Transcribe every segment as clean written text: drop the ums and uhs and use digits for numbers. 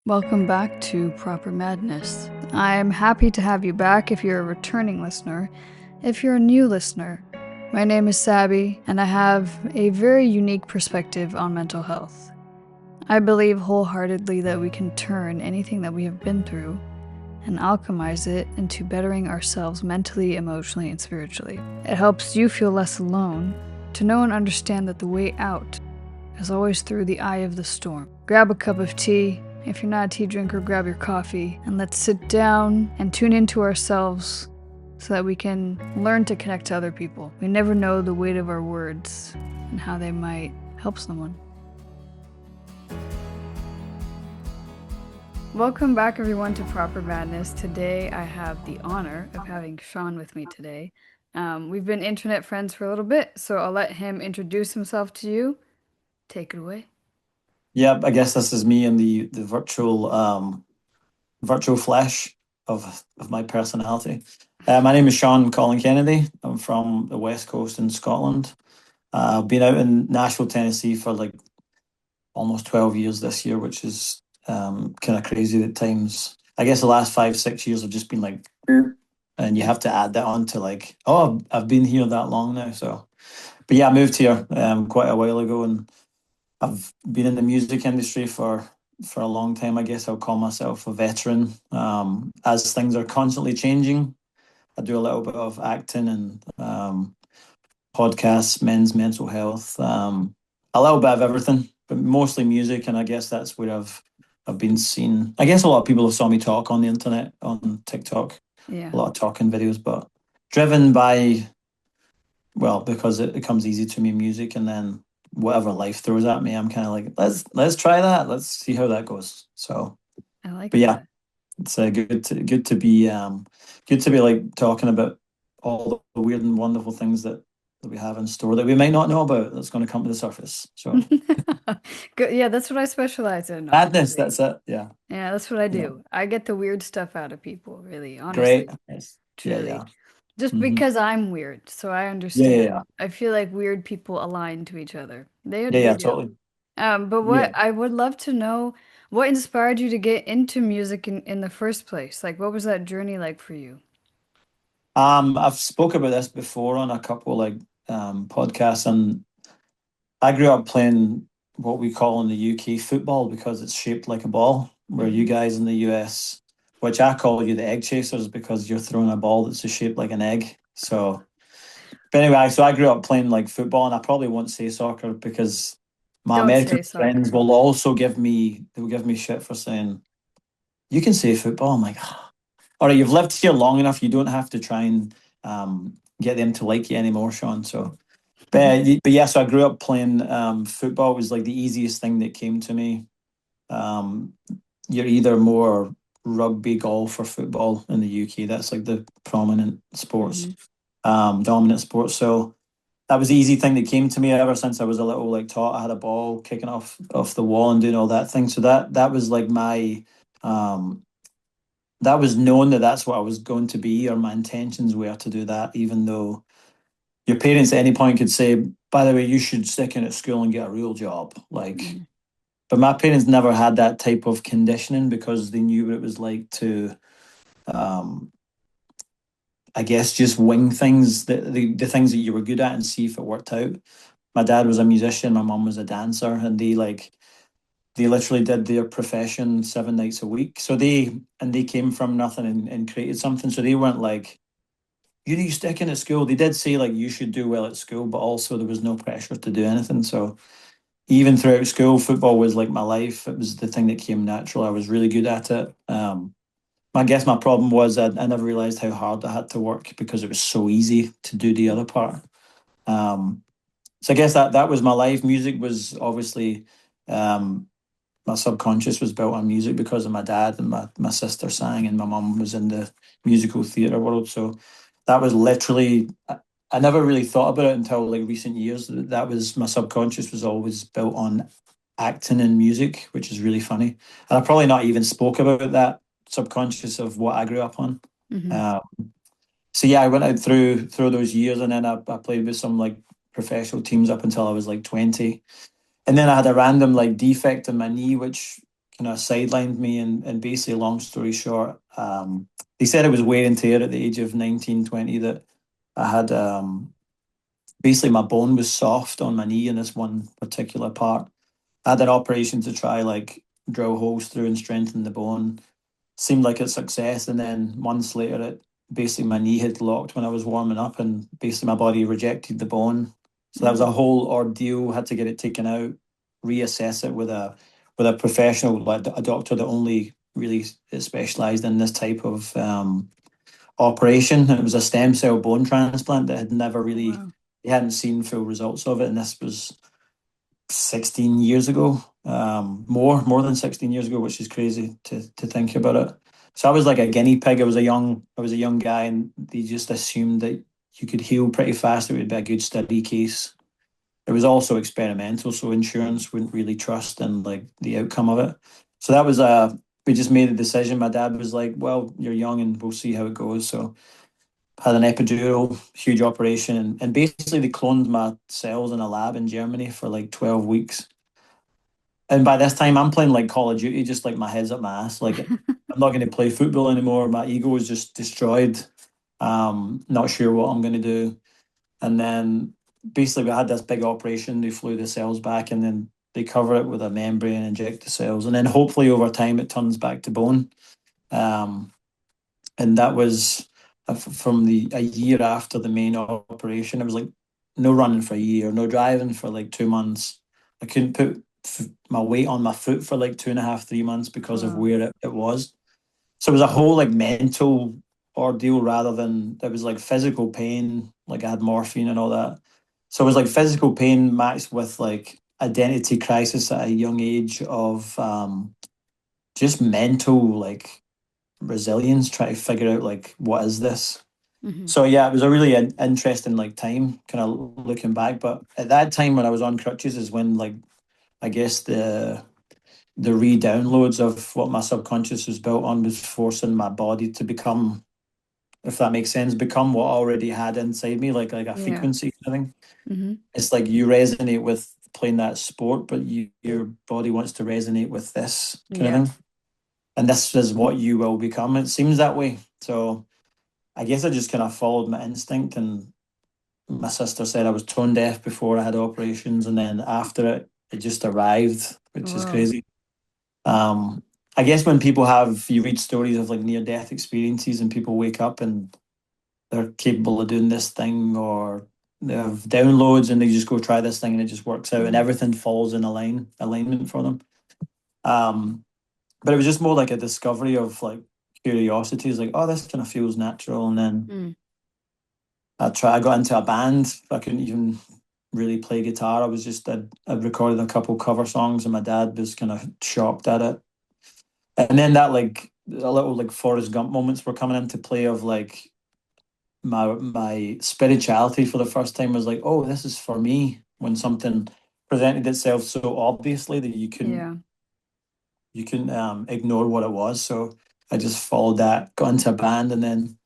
Welcome back to Proper Madness. I'm happy to have you back if you're a returning listener. If you're a new listener, my name is Sabby, and I have a very unique perspective on mental health. I believe wholeheartedly that we can turn anything that we have been through and alchemize it into bettering ourselves mentally, emotionally, and spiritually. It helps you feel less alone, to know and understand that the way out is always through the eye of the storm. Grab a cup of tea. If you're not a tea drinker, grab your coffee, and let's sit down and tune into ourselves so that we can learn to connect to other people. We never know the weight of our words and how they might help someone. Welcome back, everyone, to Proper Madness. Today, I have the honor of having Sean with me today. We've been internet friends for a little bit, so I'll let him introduce himself to you. Take it away. Yeah, I guess this is me in the virtual flesh of my personality. My name is Sean Colin Kennedy. I'm from the West Coast in Scotland. I've been out in Nashville, Tennessee for like almost 12 years this year, which is kind of crazy at times. I guess the last 5, 6 years have just been like, and you have to add that on to like, oh, I've been here that long now. So, but yeah, I moved here quite a while ago, and I've been in the music industry for a long time. I guess I'll call myself a veteran. As things are constantly changing, I do a little bit of acting and podcasts, men's mental health, a little bit of everything, but mostly music. And I guess that's where I've been seen. I guess a lot of people have saw me talk on the internet, on TikTok, Yeah. a lot of talking videos, but driven by, well, because it comes easy to me, music, and then whatever life throws at me, I'm kind of like, let's try that. Let's see how that goes. So, I like but yeah, that. it's good to be like talking about all the weird and wonderful things that we have in store that we might not know about that's going to come to the surface. So Good. Yeah, that's what I specialize in, madness, honestly. that's it. Yeah, Yeah, that's what I yeah, do. I get the weird stuff out of people, really, great. honestly, Yes. Yeah, truly. yeah. Just Hmm. because I'm weird, so I Yeah, yeah, yeah, understand. I feel like weird people align to each other. They yeah, they yeah, do. totally. But Yeah. what I would love to know, what inspired you to get into music in the first place? Like, what was that journey like for you? I've spoke about this before on a couple like podcasts, and I grew up playing what we call in the UK football because it's shaped like a ball, where you Hmm. guys in the US, which I call you the egg chasers because you're throwing a ball that's shaped like an egg. So, but anyway, so I grew up playing like football, and I probably won't say soccer because my Don't American say friends soccer. will also they will give me shit for saying, you can say football. I'm like, "Ah, all right, you've lived here long enough. You don't have to try and get them to like you anymore, Sean. So, but yeah, so I grew up playing football. Was like the easiest thing that came to me. Um, you're either more rugby, golf, or football in the UK. That's like the prominent sports, Hmm. dominant sports. So that was the easy thing that came to me ever since I was a little like taught. I had a ball kicking off the wall and doing all that thing. So that was like my um, that was known that that's what I was going to be, or my intentions were to do that, even though your parents at any point could say, by the way, you should stick in at school and get a real job. Like, Hmm. but my parents never had that type of conditioning because they knew what it was like to, um, I guess, just wing things, the things that you were good at and see if it worked out. My dad was a musician, my mom was a dancer, and they literally did their profession 7 nights a week. So they came from nothing and created something. So they weren't like, you need to stick in at school. They did say like you should do well at school, but also there was no pressure to do anything. So even throughout school, football was like my life. It was the thing that came natural. I was really good at it. I guess my problem was I never realized how hard I had to work because it was so easy to do the other part. Um, so I guess that was my life. Music was obviously um, my subconscious was built on music because of my dad, and my sister sang, and my mum was in the musical theatre world. So that was literally, I never really thought about it until like recent years. That was my subconscious was always built on acting and music, which is really funny. And I probably not even spoke about that subconscious of what I grew up on. Hmm. Uh, so yeah, I went out through those years, and then I played with some like professional teams up until I was like 20. And then I had a random like defect in my knee, which kind of sidelined me, and basically, long story short, they said it was wear and tear at the age of 19, 20, that I had basically my bone was soft on my knee in this one particular part. I had an operation to try like drill holes through and strengthen the bone. Seemed like a success, and then months later, it basically my knee had locked when I was warming up, and basically my body rejected the bone. So that was a Mm. whole ordeal. Had to get it taken out, reassess it with a professional, like a doctor that only really specialised in this type of operation. It was a stem cell bone transplant that had never Oh, really, wow. they hadn't seen full results of it, and this was 16 years ago, more than 16 years ago, which is crazy to think about it. So I was like a guinea pig. I was a young guy, and they just assumed that you could heal pretty fast. It would be a good study case. It was also experimental, so insurance wouldn't really trust in like the outcome of it. So that was we just made a decision. My dad was like, "Well, you're young, and we'll see how it goes." So had an epidural, huge operation, and basically they cloned my cells in a lab in Germany for like 12 weeks. And by this time, I'm playing like Call of Duty, just like my head's up my ass. Like I'm not going to play football anymore. My ego is just destroyed. Not sure what I'm going to do. And then basically, we had this big operation. They flew the cells back, and then they cover it with a membrane, inject the cells, and then hopefully over time it turns back to bone. Um, and that was from the a year after the main operation. It was like no running for a year, no driving for like 2 months. I couldn't put my weight on my foot for like 2.5, 3 months because of Wow. where it was. So it was a whole like mental ordeal rather than it was like physical pain. Like I had morphine and all that. So it was like physical pain matched with like identity crisis at a young age of just mental like resilience, try to figure out like what is this. Hmm. So yeah, it was a really interesting like time, kind of looking back. But at that time when I was on crutches is when like I guess the re-downloads of what my subconscious was built on was forcing my body to become, if that makes sense, become what I already had inside me, like a Yeah. frequency kind of thing. Hmm. It's like you resonate with playing that sport, but your body wants to resonate with this kind Yeah. of thing. And this is what you will become. It seems that way. So I guess I just kind of followed my instinct, and my sister said I was tone deaf before I had operations, and then after it, it just arrived, which is Whoa. crazy. Um, I guess when people you read stories of like near death experiences, and people wake up and they're capable of doing this thing, or they have downloads and they just go try this thing and it just works out, and Mm. everything falls in alignment for them. Um, but it was just more like a discovery of like curiosity. It's like, oh, this kind of feels natural, and then Mm. I got into a band. I couldn't even really play guitar. I'd recorded a couple cover songs, and my dad was kind of shocked at it. And then that like a little like Forrest Gump moments were coming into play of like my spirituality for the first time was like, oh, this is for me. When something presented itself so obviously that Yeah. you couldn't ignore what it was. So I just followed that, got into a band, and then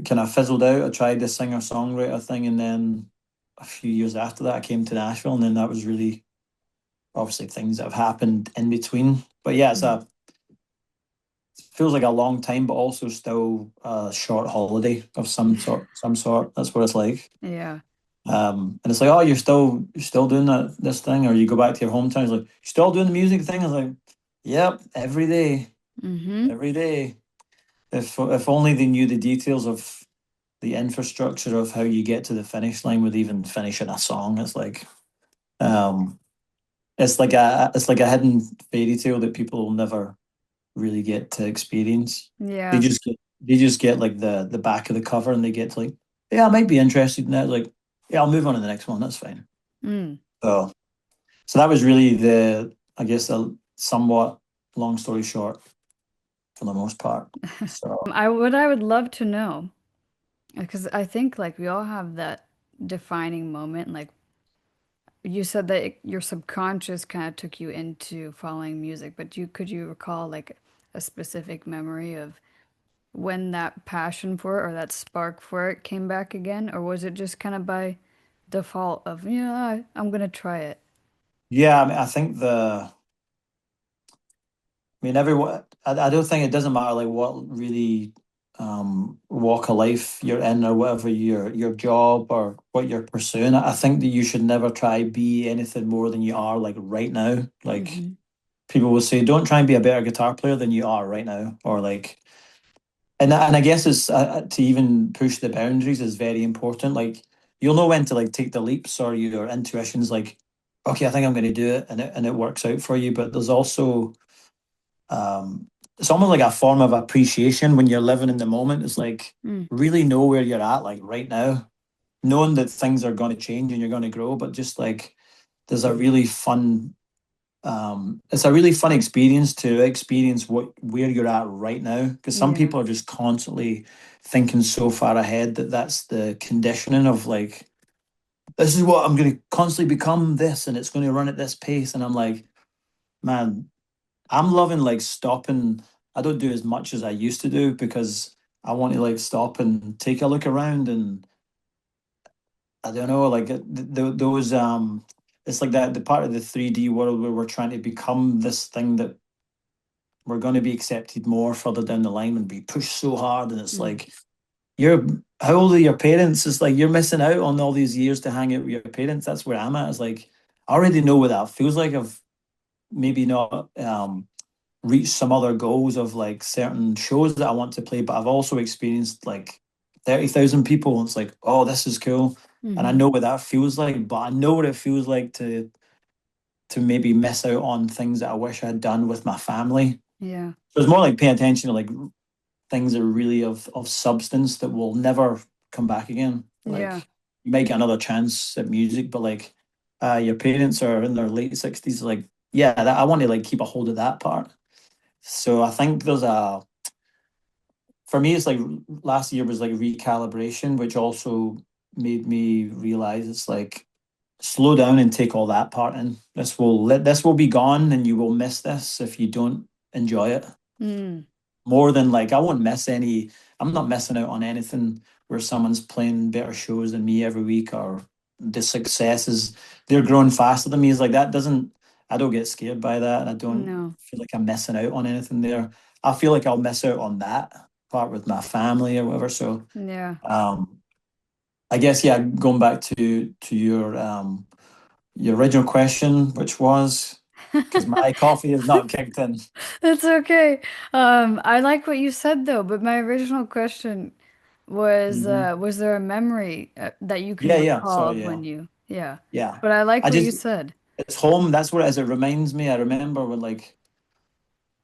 kind of fizzled out. I tried the singer songwriter thing, and then a few years after that, I came to Nashville, and then that was really obviously things that have happened in between. But yeah, Mm. feels like a long time, but also still a short holiday of some sort. Some sort. That's what it's like. Yeah. And it's like, oh, you're still doing this thing, or you go back to your hometown. It's like, you're still doing the music thing. I was like, yep, Hmm. every day. If only they knew the details of the infrastructure of how you get to the finish line with even finishing a song. Um, it's like a hidden fairy tale that people will never really get to experience. They Yeah. just get they just get like the back of the cover, and they get to like, yeah, I might be interested in that. Like, yeah, I'll move on to the next one. That's fine. Mm. So so that was really I guess a somewhat long story short for the most part. So I would love to know, because I think like we all have that defining moment. Like you said that your subconscious kind of took you into following music, but could you recall like a specific memory of when that passion for it or that spark for it came back again, or was it just kind of by default of, I'm gonna try it? yeah, I mean, I think I mean, everyone. I don't think it doesn't matter like what really walk of life you're in or whatever your job or what you're pursuing. I think that you should never try be anything more than you are like right now. Like Hmm. people will say, don't try and be a better guitar player than you are right now, or like. And I guess it's to even push the boundaries is very important. Like you'll know when to like take the leaps, or your intuition's like, okay, I think I'm going to do it, and it works out for you. But there's also it's almost like a form of appreciation when you're living in the moment. It's like Mm. really know where you're at, like right now, knowing that things are going to change and you're going to grow, but just like there's a really fun it's a really fun experience to experience what where you're at right now, because some Yeah. people are just constantly thinking so far ahead that that's the conditioning of like this is what I'm going to constantly become this and it's going to run at this pace, and I'm like, man, I'm loving like stopping. I don't do as much as I used to do because I want to like stop and take a look around, and I don't know, like those it's like that the part of the 3D world where we're trying to become this thing that we're going to be accepted more further down the line and be pushed so hard, and it's Mm. like you're how old are your parents? It's like you're missing out on all these years to hang out with your parents. That's where I'm at. It's like I already know what that feels like. I've maybe not reach some other goals of like certain shows that I want to play, but I've also experienced like 30,000 people. And it's like, oh, this is cool. And I Hmm. know what that feels like, but I know what it feels like to maybe miss out on things that I wish I had done with my family. Yeah. So it's more like paying attention to like things that are really of substance that will never come back again. Yeah. Like you might get another chance at music, but like your parents are in their late 60s, like yeah, I want to like keep a hold of that part. So I think there's a for me it's like last year was like recalibration, which also made me realize it's like slow down and take all that part in. This will be gone and you will miss this if you don't enjoy it. Mm. More than like I won't miss any I'm not missing out on anything where someone's playing better shows than me every week, or the successes they're growing faster than me is like that doesn't I don't get scared by that, and I don't No. feel like I'm missing out on anything there. I feel like I'll miss out on that part with my family or whatever. So Yeah. um I guess yeah, going back to your original question, which was because my coffee is not kicked in. That's okay. I like what you said though, but my original question Mhm. was there a memory that you can Yeah, yeah. recall Sorry, of yeah. when you, yeah. Yeah. But I like I what you just said. it's home. That's what it is. It reminds me. I remember when like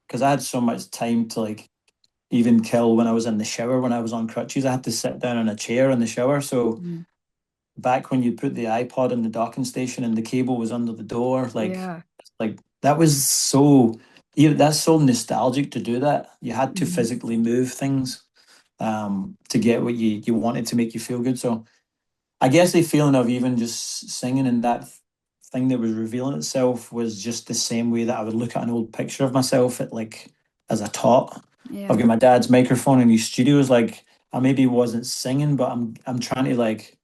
because I had so much time to like even kill when I was in the shower when I was on crutches. I had to sit down in a chair in the shower. So Mm. back when you put the iPod in the docking station and the cable was under the door, Yeah. like that was so yeah, that's so nostalgic to do that. You had to Hmm. physically move things to get what you wanted to make you feel good. So I guess the feeling of even just singing and that thing that was revealing itself was just the same way that I would look at an old picture of myself at like as a tot. I've Yeah. got my dad's microphone in his studio. Is like I maybe wasn't singing, but I'm trying to like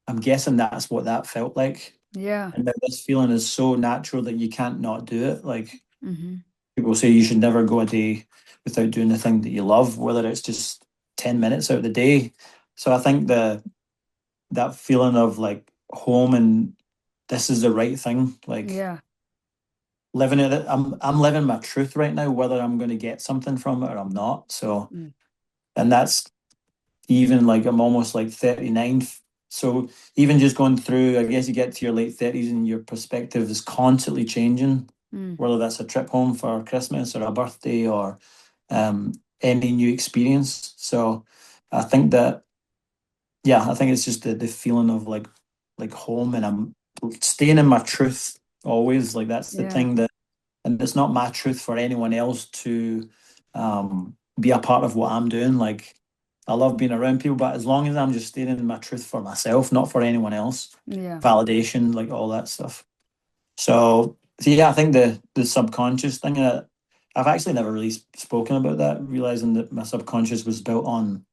I'm guessing that's what that felt like. Yeah. And that this feeling is so natural that you can't not do it. Like Hmm. people say you should never go a day without doing the thing that you love, whether it's just 10 minutes out of the day. So I think that feeling of like home and this is the right thing, like Yeah. living it. I'm living my truth right now, whether I'm going to get something from it or I'm not. So, Mm. and that's even like I'm almost like 39. So even just going through, I guess you get to your late 30s and your perspective is constantly changing, Mm. whether that's a trip home for Christmas or a birthday or um, any new experience. So I think that yeah, I think it's just the feeling of like home, and I'm staying in my truth always. Like that's the Yeah. thing that, and it's not my truth for anyone else to be a part of what I'm doing. Like I love being around people, but as long as I'm just staying in my truth for myself, not for anyone else, Yeah. validation, like all that stuff. So yeah, I think the subconscious thing. I've actually never really spoken about that, realizing that my subconscious was built on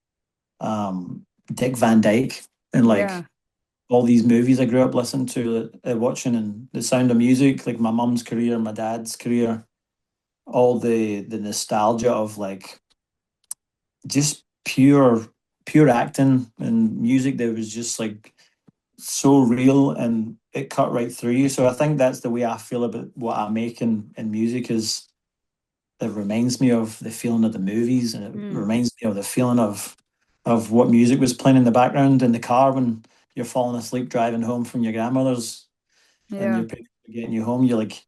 Dick Van Dyke and like Yeah. all these movies I grew up listening to, watching, and The Sound of Music, like my mum's career, my dad's career. all the nostalgia of like just pure acting and music that was just like so real, and it cut right through you. So I think that's the way I feel about what I make in music, is it reminds me of the feeling of the movies, and it Mm, reminds me of the feeling of what music was playing in the background in the car when you're falling asleep driving home from your grandmother's, and yeah, your parents are getting you home. You're like,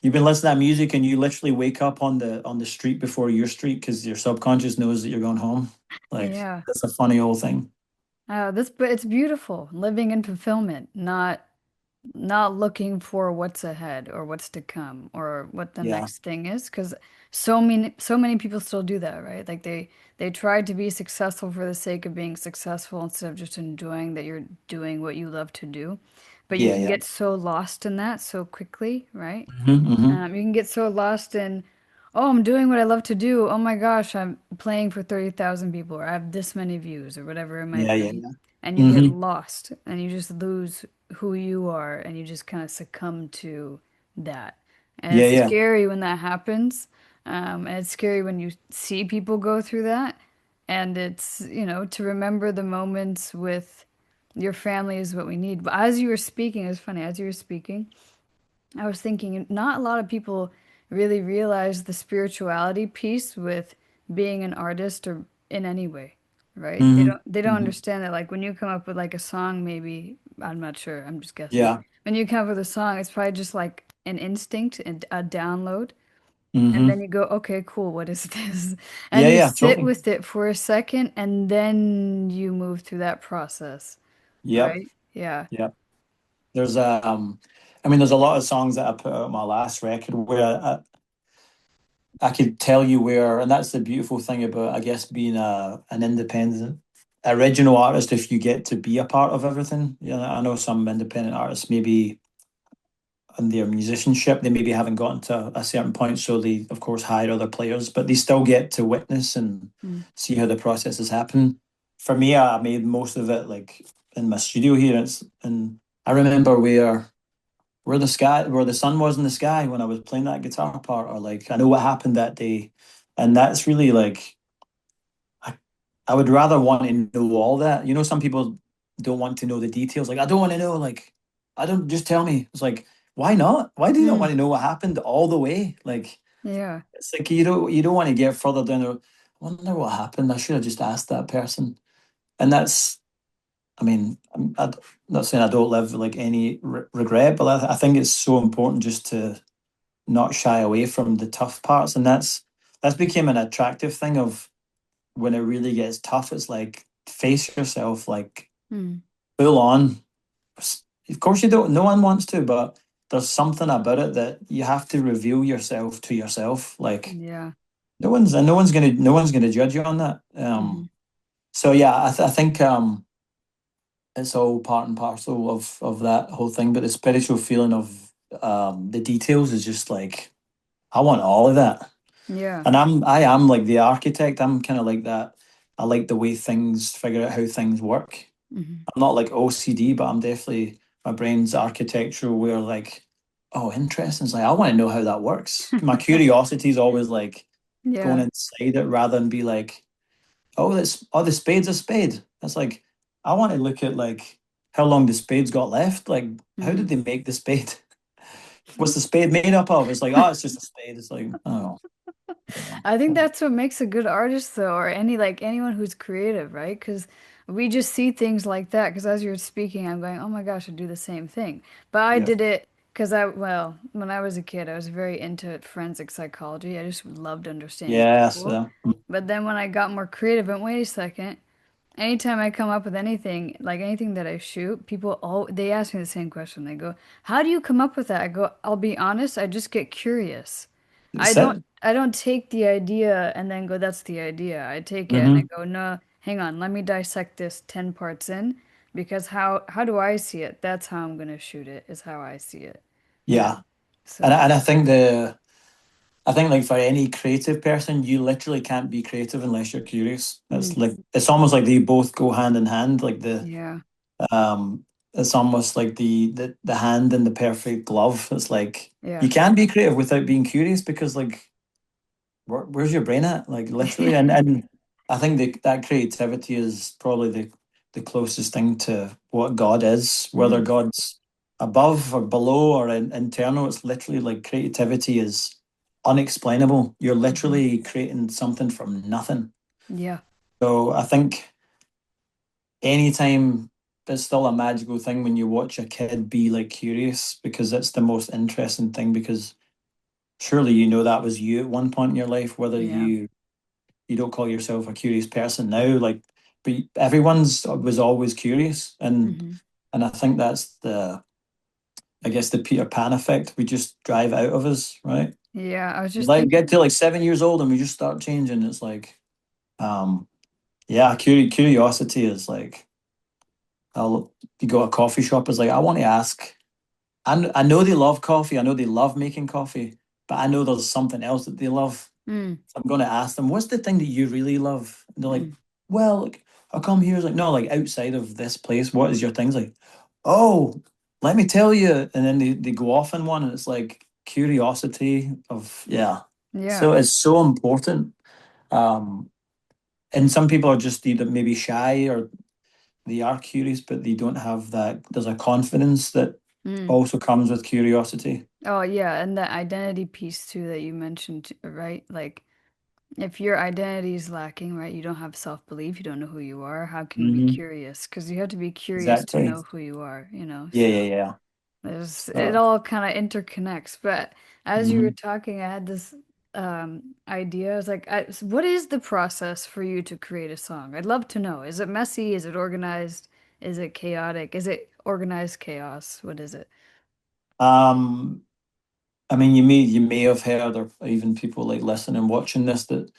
you've been listening to that music and you literally wake up on the street before your street because your subconscious knows that you're going home. Like, yeah. that's a funny old thing. But it's beautiful, living in fulfillment, not looking for what's ahead or what's to come or what the Yeah. next thing is, because so many people still do that, right? Like they try to be successful for the sake of being successful instead of just enjoying that you're doing what you love to do. But you Yeah, can yeah. get so lost in that so quickly, right? Hmm. You can get so lost in, oh, I'm doing what I love to do. Oh my gosh, I'm playing for 30,000 people, or I have this many views, or whatever it might Yeah, yeah, be. yeah. And you get Hmm. lost and you just lose who you are and you just kind of succumb to that. And Yeah, it's yeah. scary when that happens. And it's scary when you see people go through that. And it's, to remember the moments with your family is what we need. But as you were speaking, it was funny, as you were speaking, I was thinking not a lot of people really realize the spirituality piece with being an artist or in any way, right? They Hmm. don't Hmm. understand that like when you come up with like a song, maybe I'm not sure, I'm just guessing. Yeah. When you come up with a song, it's probably just like an instinct and a download. And then Hmm. you go, okay, cool, what is this? And Yeah, you yeah, sit totally. with it for a second and then you move through that process, Yep. right? Yeah. Yep. There's I mean, there's a lot of songs that I put out on my last record where I could tell you where, and that's the beautiful thing about, I guess, being an independent original artist. If you get to be a part of everything, I know some independent artists maybe in their musicianship they maybe haven't gotten to a certain point, so they of course hire other players, but they still get to witness and Mm. see how the processes happen. For me, I made most of it like in my studio here. And I remember where the sun was in the sky when I was playing that guitar part, or like I know what happened that day. And that's really like I, I would rather want to know all that. Some people don't want to know the details. Like, I don't want to know, like, I don't, just tell me. It's like, why not? Why do you not Mm. want to know what happened all the way? Like, Yeah. it's like you don't want to get further down the, I wonder what happened. I should have just asked that person. And that's, I mean, I'm not saying I don't live like any regret, but I think it's so important just to not shy away from the tough parts. And that's became an attractive thing of when it really gets tough. It's like face yourself, like Mm. full on. Of course you don't, no one wants to, but there's something about it that you have to reveal yourself to yourself. Like, Yeah. no one's gonna judge you on that. Hmm. So yeah, I think it's all part and parcel of that whole thing. But the spiritual feeling of the details is just like, I want all of that. Yeah. And I am like the architect. I'm kind of like that. I like the way things figure out how things work. Hmm. I'm not like OCD, but I'm definitely, my brain's architectural where like, oh, interesting. It's like, I want to know how that works. My curiosity is always like going Yeah. inside it rather than be like, oh, the spade's a spade. It's like, I want to look at like how long the spade's got left. Like, how did Mm. they make the spade? What's the spade made up of? It's like, oh, it's just a spade. It's like, oh, I don't I think know. that's what makes a good artist, though, or anyone who's creative, right? Because we just see things like that. Because as you're speaking, I'm going, oh my gosh, I do the same thing. But I Yeah. did it because well, when I was a kid, I was very into forensic psychology. I just loved understanding Yes. people. But then when I got more creative, I went, wait a second. Anytime I come up with anything, like anything that I shoot, they ask me the same question. They go, "How do you come up with that?" I go, "I'll be honest, I just get curious. I That's don't it. I don't take the idea and then go, that's the idea. I take it and I Hmm. go, no, hang on, let me dissect this 10 parts in because how do I see it? That's how I'm gonna shoot it, is how I see it. Yeah. And So, I, and I think like for any creative person, you literally can't be creative unless you're curious. It's mm, like it's almost like they both go hand in hand. Like yeah, um, it's almost like the hand in the perfect glove. It's like yeah, you can't be creative without being curious because like where's your brain at? Like literally, and I think that creativity is probably the closest thing to what God is, whether Mm, God's above or below or internal. It's literally like creativity is unexplainable. You're hmm. literally creating something from nothing. Yeah. So I think anytime it's still a magical thing when you watch a kid be like curious because it's the most interesting thing because surely you know that was you at one point in your life, whether Yeah. you don't call yourself a curious person now, like, but everyone's was always curious, Hmm. and I think that's I guess the Peter Pan effect. We just drive out of us, right? Yeah. I was just Like get to thinking. like 7 years old and we just start changing. It's like, um, yeah, curiosity is like, I'll you go to a coffee shop. It's like I want to ask. I know they love coffee. I know they love making coffee, but I know there's something else that they love. Mm, So I'm going to ask them, what's the thing that you really love? And they're like, mm. well, like, how come here? It's like, no, like outside of this place, what is your thing? It's like, oh, let me tell you. And then they go off in one and it's like curiosity of, yeah. Yeah. So it's so important. Um, and some people are just either maybe shy or they are curious, but they don't have that. There's a confidence that Mm. also comes with curiosity. Oh, yeah. And the identity piece too that you mentioned, right? Like, if your identity is lacking, right, you don't have self-belief, you don't know who you are, how can you be Hmm. curious? Because you have to be curious to Exactly. know who you are, you know? Yeah, So yeah, yeah. it So, all kind of interconnects. But as you were mhm. talking, I had this idea. I was like, what is the process for you to create a song? I'd love to know. Is it messy? Is it organized? Is it chaotic? Is it organized chaos? What is it? um, I mean, you may have heard, or even people like listening and watching this, that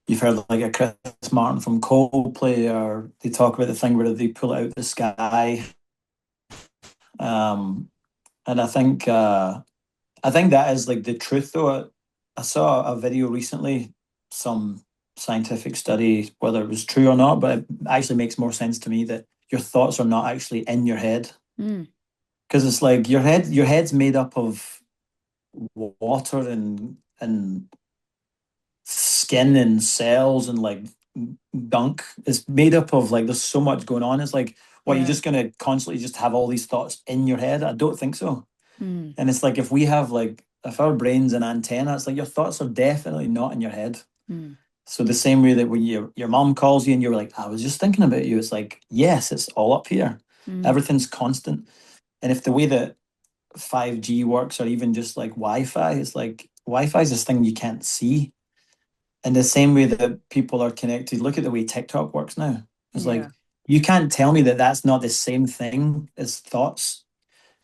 you've heard like a Chris Martin from Coldplay, or they talk about the thing where they pull it out the sky. Um, and I think that is like the truth, though. I saw a video recently, some scientific study, whether it was true or not, but it actually makes more sense to me that your thoughts are not actually in your head, Mm, because it's like your head's made up of water and skin and cells and like gunk. It's made up of like there's so much going on. It's like, what, you're yeah. just gonna constantly just have all these thoughts in your head? I don't think so. Mm, And it's like if we have like if our brain's an antenna, it's like your thoughts are definitely not in your head. mm, So the same way that when your mom calls you and you're like, I was just thinking about you, it's like, yes, it's all up here. mm, Everything's constant. And if the way that 5G works or even just like Wi-Fi, it's like Wi-Fi is this thing you can't see. In the same way that people are connected, look at the way TikTok works now. It's like yeah. you can't tell me that that's not the same thing as thoughts.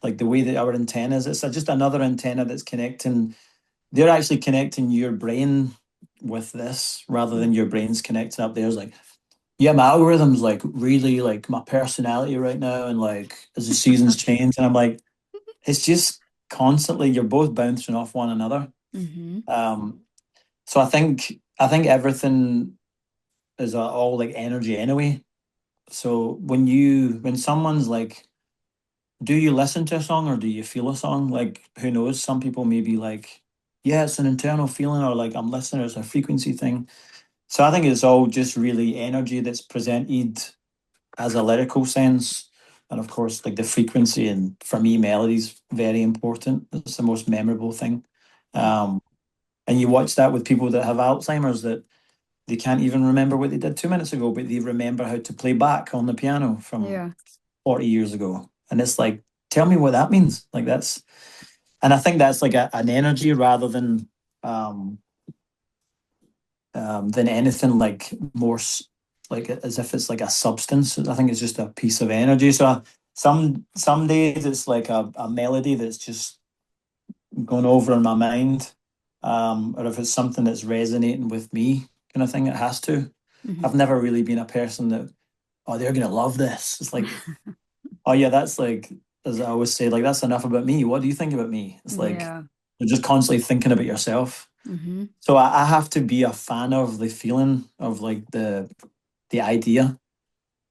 Like the way that our antennas, it's just another antenna that's connecting. They're actually connecting your brain with this rather than Mm. your brain's connecting up there. It's like, yeah, my algorithm's like really like my personality right now, and like as the seasons change, and I'm like, it's just constantly you're both bouncing off one another. Mm-hmm. Um, so I think everything is all like energy anyway. So when someone's like, do you listen to a song or do you feel a song? Like, who knows? Some people may be like, yeah, it's an internal feeling, or like I'm listening, it's a frequency thing. So I think it's all just really energy that's presented as a lyrical sense. And of course, like the frequency, and for me, melody's very important. It's the most memorable thing. Mm. Um, and you watch that with people that have Alzheimer's, that they can't even remember what they did 2 minutes ago, but they remember how to play back on the piano from Yeah. 40 years ago. And it's like, tell me what that means. Like and I think that's like an energy rather um, than anything like more like as if it's like a substance. I think it's just a piece of energy. So some days it's like a melody that's just going over in my mind, or if it's something that's resonating with me, kind of thing. It has to. Hmm. I've never really been a person that, oh, they're gonna love this. It's like, oh yeah, that's like, as I always say, like that's enough about me. What do you think about me? It's like Yeah. you're just constantly thinking about yourself. Mm-hmm. So I have to be a fan of the feeling of like the idea,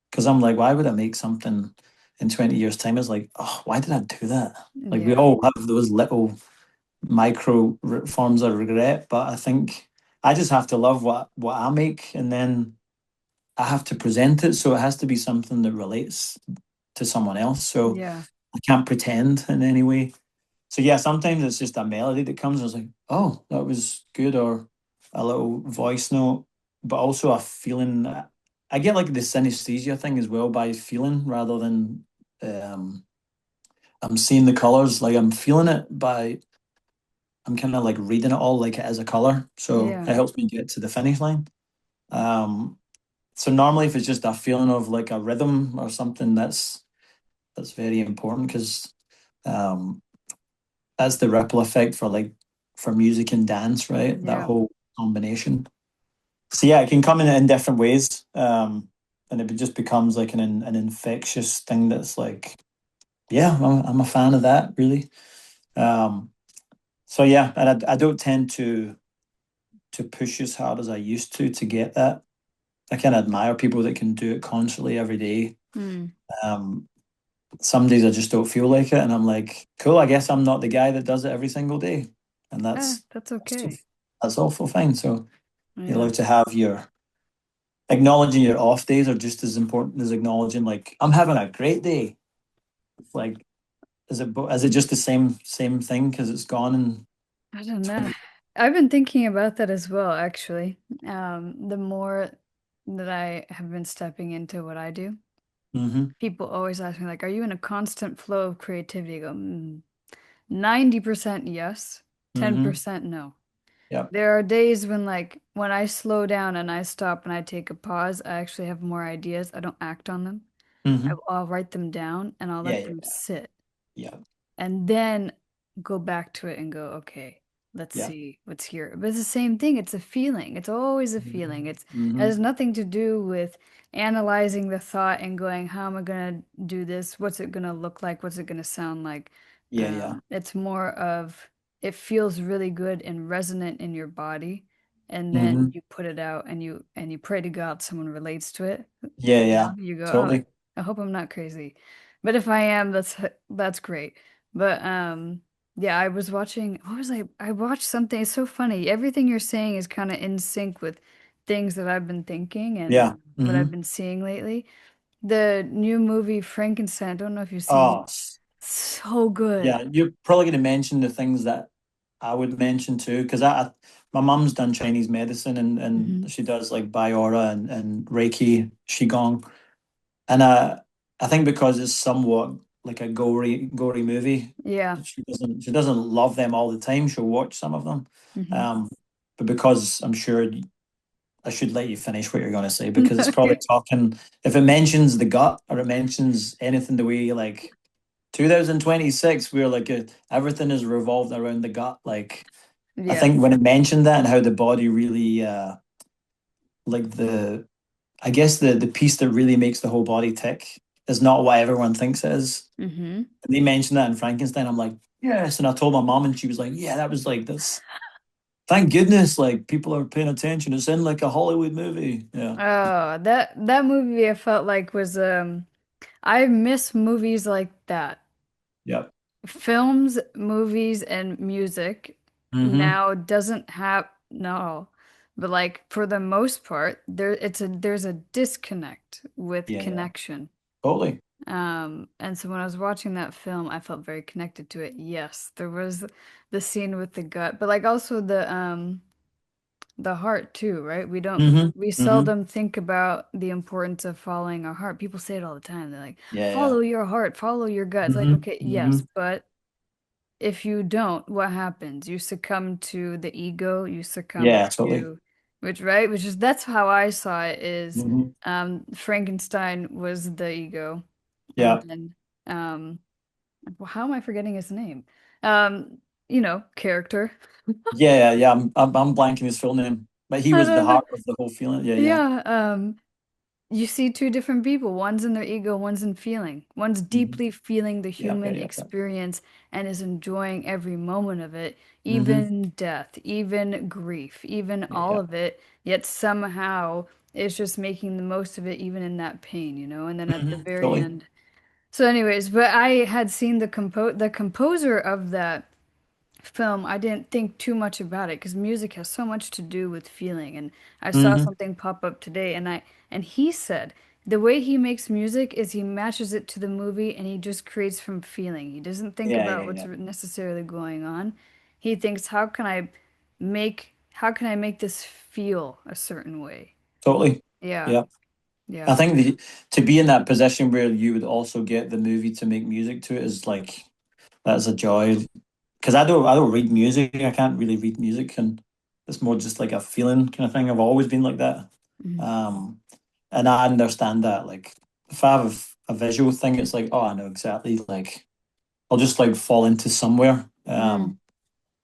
because I'm like, why would I make something in 20 years' time? It's like, oh, why did I do that? Like we Yeah. all have those little micro forms of regret, but I think I just have to love what I make, and then I have to present it. So it has to be something that relates to someone else. So Yeah. I can't pretend in any way. So yeah, sometimes it's just a melody that comes. I was like, oh, that was good, or a little voice note, but also a feeling. I get like the synesthesia thing as well by feeling rather than um, I'm seeing the colors. Like I'm feeling it by I'm kind of like reading it all like it is a color. So Yeah. it helps me get to the finish line. Um, so normally, if it's just a feeling of like a rhythm or something, that's very important because um, that's the ripple effect for like for music and dance, right? That Yeah. whole combination. So yeah, it can come in different ways, and it just becomes like an infectious thing that's like, yeah, I'm a fan of that, really. Um, so yeah, and I don't tend to push as hard as I used to get that. I can admire people that can do it constantly every day. Hmm. Um, some days I just don't feel like it, and I'm like, cool. I guess I'm not the guy that does it every single day, and That's that's too, okay. that's awful fine. So you're Yeah. allowed to have your acknowledging your off days are just as important as acknowledging like I'm having a great day. It's like, is it just the same thing because it's gone in I don't know. 20? I've been thinking about that as well, actually. The more that I have been stepping into what I do, Mm-hmm. people always ask me, like, are you in a constant flow of creativity? I go, 90% yes, Mm-hmm. 10% no. Yep. There are days when, like, when I slow down and I stop and I take a pause, I actually have more ideas. I don't act on them. Mm-hmm. I'll write them down and I'll Yeah, let yeah, them yeah. sit. Yeah. And then go back to it and go, okay, let's Yeah. see what's here. But it's the same thing. It's a feeling. It's always a feeling. It Mm-hmm. has nothing to do with analyzing the thought and going, how am I gonna do this? What's it gonna look like? What's it gonna sound like? Yeah, yeah. It's more of it feels really good and resonant in your body, and then Mm-hmm. you put it out and you pray to God someone relates to it. Yeah, You yeah. know, you go, oh, Totally. I hope I'm not crazy. But if I am, that's great. But yeah, I was watching what was I watched something. It's so funny. Everything you're saying is kind of in sync with things that I've been thinking and Yeah. what I've Mm-hmm. been seeing lately. The new movie Frankenstein, I don't know if you've seen Oh, it. So good. yeah. You're probably going to mention the things that I would mention too, because my mum's done Chinese medicine Hmm. and she does like Biora and Reiki, Qigong. And I think because it's somewhat like a gory movie, Yeah. she doesn't love them all the time. She'll watch some of them. Hmm. Um, but because I'm sure I should let you finish what you're going to say because it's probably talking if it mentions the gut or it mentions anything the way like 2026 we're like everything is revolved around the gut. Like I Yeah. think when it mentioned that and how the body really like the I guess the piece that really makes the whole body tick is not what everyone thinks it is. Hmm. And they mentioned that in Frankenstein. I'm like, yes. And I told my mom, and she was like, yeah, that was like that's. Thank goodness, like people are paying attention. It's in like a Hollywood movie. Yeah. Oh, that movie I felt like was I miss movies like that. Yep. Films, movies, and music Mm-hmm. now doesn't have no, but like for the most part, there's a disconnect with Yeah. Yeah. connection. Totally. And so when I was watching that film, I felt very connected to it. Yes, there was the scene with the gut, but like also the heart too, right? Mm-hmm. We Mm-hmm. seldom think about the importance of following our heart. People say it all the time. They're like, Yeah. Yeah. follow your heart, follow your gut. It's like, Mm-hmm. okay, Mm-hmm. yes, but if you don't, what happens? You succumb to the ego, you succumb Yeah. Totally. to which right? Which is that's how I saw it is Mm-hmm. Frankenstein was the ego. And Yeah. then well, how am I forgetting his name? Um, character. Yeah. Yeah. Yeah. I'm blanking his full name, but he I was the don't know. heart of the whole feeling. Yeah. Yeah. Yeah, you see two different people. One's in their ego, one's in feeling. One's Mm-hmm. deeply feeling the Yeah. Yeah. human Yeah. Yeah. experience and is enjoying every moment of it, Mm-hmm. even death, even grief, even Yeah. all Yeah. of it, yet somehow is just making the most of it, even in that pain, And then at the Mm-hmm. very Totally. end. So, anyways, but I had seen the composer of that film, I didn't think too much about it because music has so much to do with feeling. And I saw Hmm. something pop up today, and he said the way he makes music is he matches it to the movie and he just creates from feeling. He doesn't think Yeah, about yeah, what's yeah. necessarily going on. He thinks, how can I make this feel a certain way? Totally. Yeah, Yeah. I yeah. think to be in that position where you would also get the movie to make music to it is like that's a joy. Because I don't read music. I can't really read music, and it's more just like a feeling kind of thing. I've always been like that. Mhm. Um, and I understand that. Like if I have a visual thing, it's like, oh, I know exactly. Like I'll just like fall into somewhere. Mm,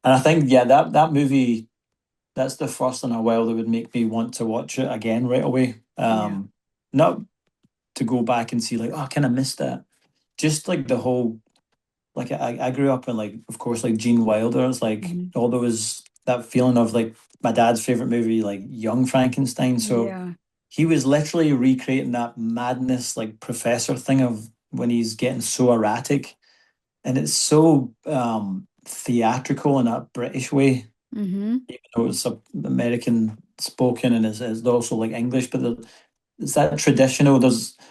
And I think yeah, that movie, that's the first in a while that would make me want to watch it again right away. yeah. Not to go back and see like, oh, I kind of missed that. Just like the whole, like I grew up in like, of course, like Gene Wilder. It's like Hmm. all those that feeling of like my dad's favorite movie, like Young Frankenstein. So Yeah. he was literally recreating that madness, like professor thing of when he's getting so erratic, and it's so theatrical in a British way. Hmm. Even though it's American spoken and it's also like English, but it's that traditional.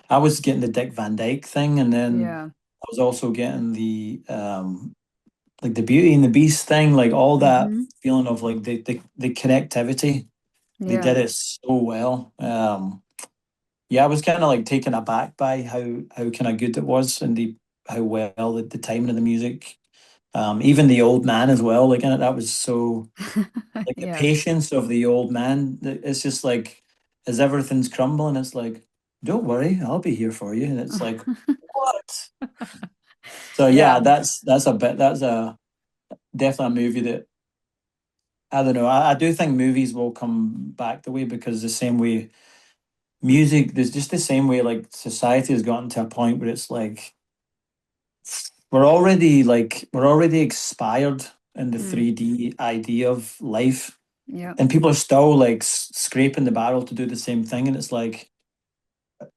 I was getting the Dick Van Dyke thing, and then Yeah. I was also getting the like the Beauty and the Beast thing, like all that Hmm. feeling of like the connectivity. They Yeah. did it so well. Yeah, I was kind of like taken aback by how kind of good it was and the how well the timing of the music. Even the old man as well. Like in it, that was so like the Yeah. patience of the old man. It's just like as everything's crumbling, it's like, don't worry, I'll be here for you. And it's like, what? So Yeah. yeah, that's a definitely a movie that I don't know. I do think movies will come back the way because the same way music, there's just the same way like society has gotten to a point where it's like we're already expired in the Mm. 3D idea of life. Yeah. And people are still like scraping the barrel to do the same thing. And it's like,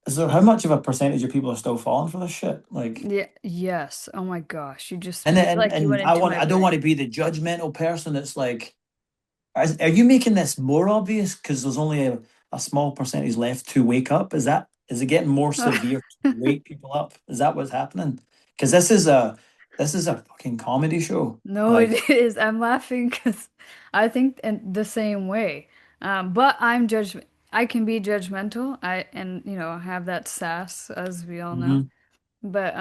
is there how much of a percentage of people are still falling for this shit? Like, Yeah. Yes. Oh my gosh. and I feel and like you and went into my I don't want brain. to be the judgmental person that's like, are you making this more obvious because there's only a small percentage left to wake up? Is it getting more severe to wake people up? Is that what's happening? Because this is a fucking comedy show. No, Like, it is. I'm laughing because I think in the same way. But I can be judgmental. Have that sass, as we all know. mhm, But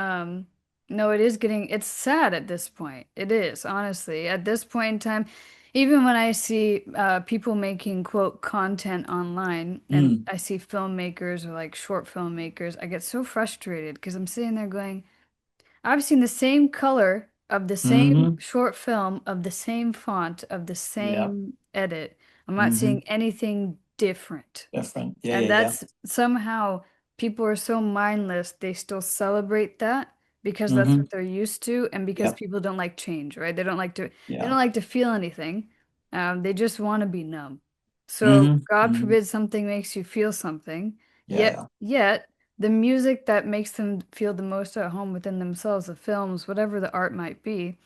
no, it's sad at this point. It is, honestly. At this point in time, even when I see people making quote content online and mm, I see filmmakers or like short filmmakers, I get so frustrated because I'm sitting there going, I've seen the same color of the same mhm, short film of the same font of the yeah, same edit. I'm not mhm, seeing anything different. different. Yeah, And yeah, yeah. that's somehow people are so mindless, they still celebrate that because that's Mhm, what they're used to and because yep, people don't like change, right? They yeah. don't like to feel anything. They just want to be numb. So Mhm, God mhm, forbid something makes you feel something. yeah, Yet yeah. yet the music that makes them feel the most at home within themselves, the films, whatever the art might be,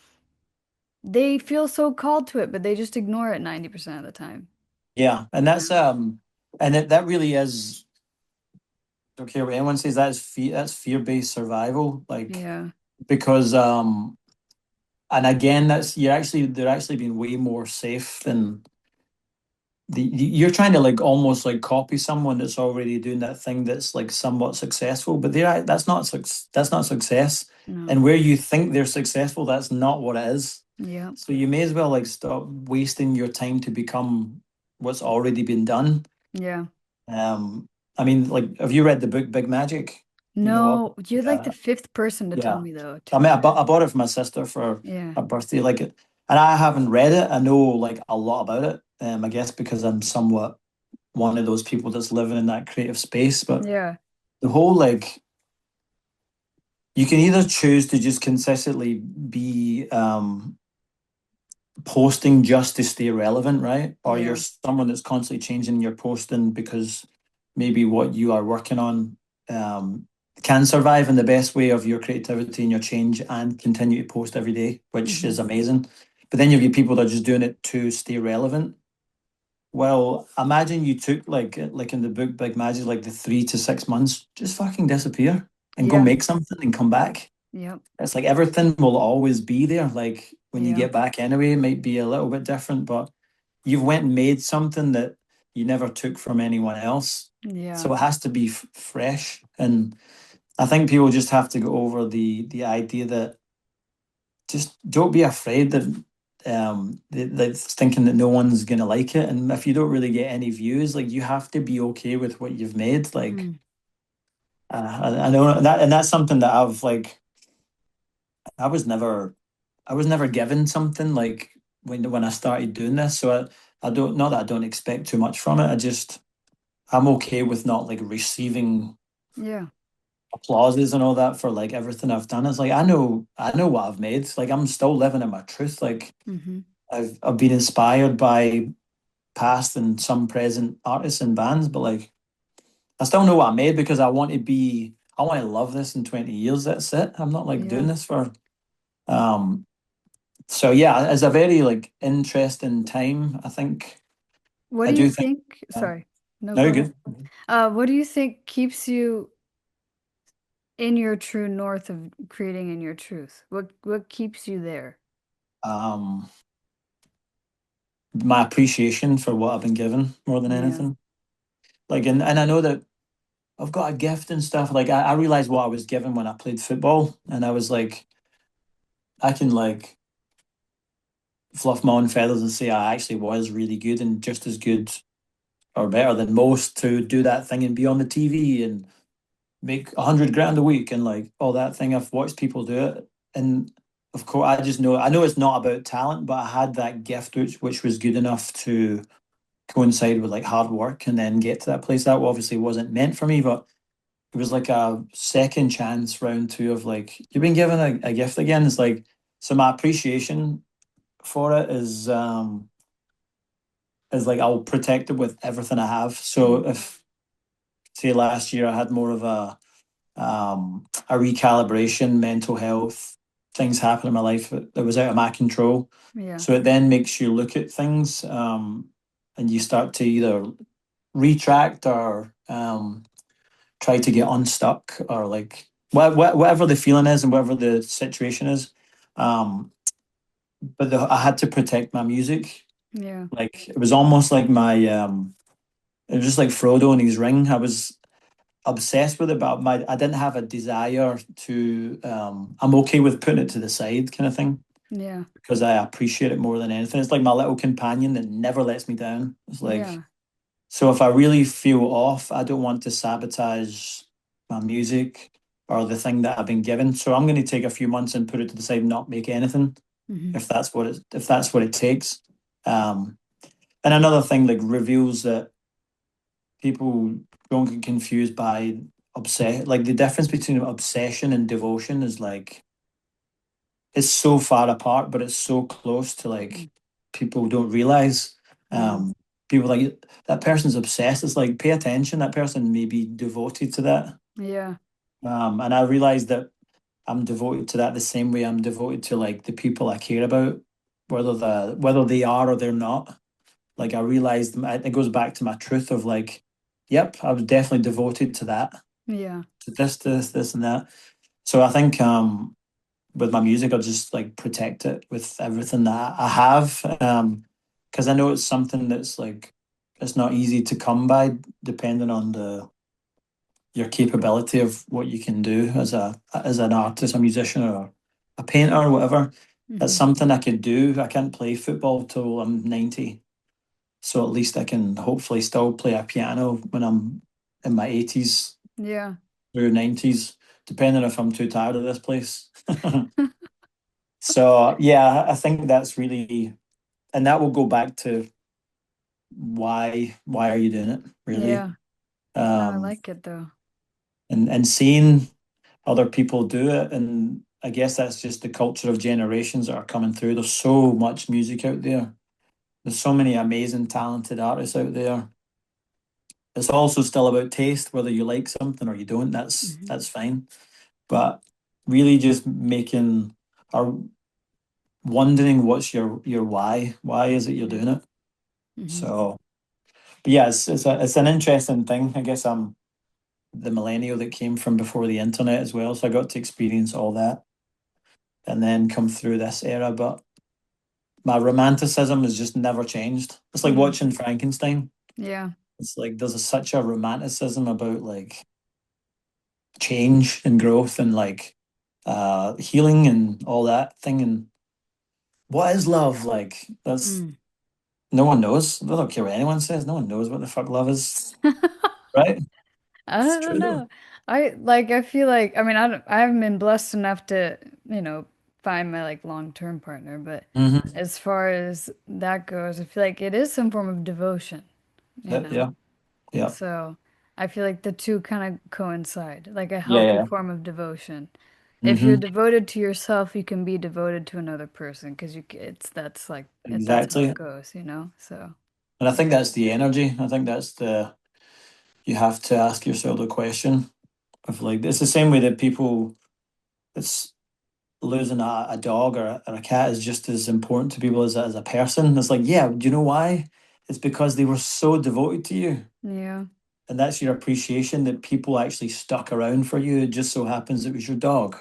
they feel so called to it, but they just ignore it 90% of the time. Yeah, and that really is okay. What anyone says that's fear-based survival, like Yeah. because and again, they're actually being way more safe than you're trying to like almost like copy someone that's already doing that thing that's like somewhat successful, but that's not success. No. And where you think they're successful, that's not what it is. Yeah. So you may as well like stop wasting your time to become what's already been done. Yeah. Um, I mean, like, have you read the book Big Magic? Do you know of? No, you're like the Yeah, fifth person to tell yeah. me though I to mean, read it. I bought it for my sister for Yeah. her birthday, like it, and I haven't read it. I know like a lot about it. I guess because I'm somewhat one of those people that's living in that creative space. But Yeah. the whole like, you can either choose to just consistently be posting just to stay relevant, right? Or you're Yeah. someone that's constantly changing your posting because maybe what you are working on um, can survive in the best way of your creativity and your change and continue to post every day, which Hmm. is amazing. But then you get people that are just doing it to stay relevant. Well, imagine you took like in the book Big Magic, like the 3 to 6 months, just fucking disappear and go Yeah. make something and come back. Yep. It's like everything will always be there. Like when you Yeah. get back anyway, it might be a little bit different, but you've went and made something that you never took from anyone else. Yeah. So it has to be fresh. And I think people just have to go over the idea that just don't be afraid that that's thinking that no one's gonna like it. And if you don't really get any views, like you have to be okay with what you've made. Like Mm. I know that, and that's something that I've like I was never I was never given something like when I started doing this. So I don't, not that I don't expect too much from it. I'm okay with not like receiving Yeah. applauses and all that for like everything I've done. It's like I know what I've made. Like I'm still living in my truth. Like Mm-hmm. I've been inspired by past and some present artists and bands, but like I still know what I made because I want to love this in 20 years. That's it. I'm not like doing Yeah. this for um so yeah, it's a very like interesting time. I think What I do you do think think? uh, Sorry. No, no, go you're ahead. good. What do you think keeps you in your true north of creating in your truth? What keeps you there? Um my appreciation for what I've been given more than Yeah. anything. Like and I know that I've got a gift and stuff. Like I realized what I was given when I played football and I was like I can like fluff my own feathers and say I actually was really good and just as good or better than most to do that thing and be on the TV and make 100 grand a week and like all that thing. I've watched people do it, and of course, I know it's not about talent, but I had that gift which was good enough to coincide with like hard work and then get to that place. That obviously wasn't meant for me, but it was like a second chance round two of like you've been given a gift again. It's like so my appreciation for it is like I'll protect it with everything I have. So Mm-hmm. if say last year I had more of a recalibration, mental health, things happen in my life that was out of my control. Yeah. So it then makes you look at things and you start to either retract or try to get unstuck or like whatever the feeling is and whatever the situation is. But I had to protect my music. Yeah. Like it was almost like it was just like Frodo and his ring. I was obsessed with it, but I didn't have a desire to. I'm okay with putting it to the side, kind of thing, Yeah. because I appreciate it more than anything. It's like my little companion that never lets me down. It's like Yeah. so if I really feel off, I don't want to sabotage my music or the thing that I've been given. So I'm going to take a few months and put it to the side, and not make anything, Mm-hmm. if that's what it takes. Um, and another thing like reveals that people don't get confused by like the difference between obsession and devotion is like it's so far apart, but it's so close to like people don't realize. Mm-hmm. People like that person's obsessed. It's like pay attention. That person may be devoted to that. Yeah. And I realized that I'm devoted to that the same way I'm devoted to like the people I care about, whether they are or they're not. Like I realized it goes back to my truth of like, yep, I was definitely devoted to that, Yeah. to this, and that. So I think with my music, I'll just like protect it with everything that I have, because I know it's something that's like it's not easy to come by, depending on the your capability of what you can do as an artist, a musician, or a painter, or whatever. That's Mm-hmm. something I could do. I can't play football till I'm 90. So at least I can hopefully still play a piano when I'm in my 80s Yeah. through 90s, depending if I'm too tired of this place. So yeah, I think that's really, and that will go back to why are you doing it really? Yeah. No, I Um, like it though. and seeing other people do it, and I guess that's just the culture of generations that are coming through. There's so much music out there. There's so many amazing, talented artists out there. It's also still about taste, whether you like something or you don't. Mm-hmm. That's fine. But really, just making or wondering what's your why. Why is it you're Yeah. doing it? Hmm. So, but yeah, it's an interesting thing. I guess I'm the millennial that came from before the internet as well, so I got to experience all that and then come through this era. But my romanticism has just never changed. It's like Mm. watching Frankenstein. Yeah. It's like there's such a romanticism about like change and growth and like healing and all that thing. And what is love like? That's Mm. no one knows. I don't care what anyone says. No one knows what the fuck love is, right? I It's don't true though. know. I feel like, I mean, I haven't been blessed enough to, find my like long-term partner, but Hmm. as far as that goes, I feel like it is some form of devotion, you Yeah, know. yeah, yeah, So I feel like the two kind of coincide, like a yeah, healthy yeah. form of devotion. If you're Hmm. devoted to yourself, you can be devoted to another person because that's like that's how it Exactly. goes, you know? So, And I think that's the energy. I think that's the you have to ask yourself the question of like it's the same way that people it's losing a dog or a cat is just as important to people as a person. It's like, yeah, do you know why? It's because they were so devoted to you. yeah. And that's your appreciation that people actually stuck around for you. It just so happens it was your dog.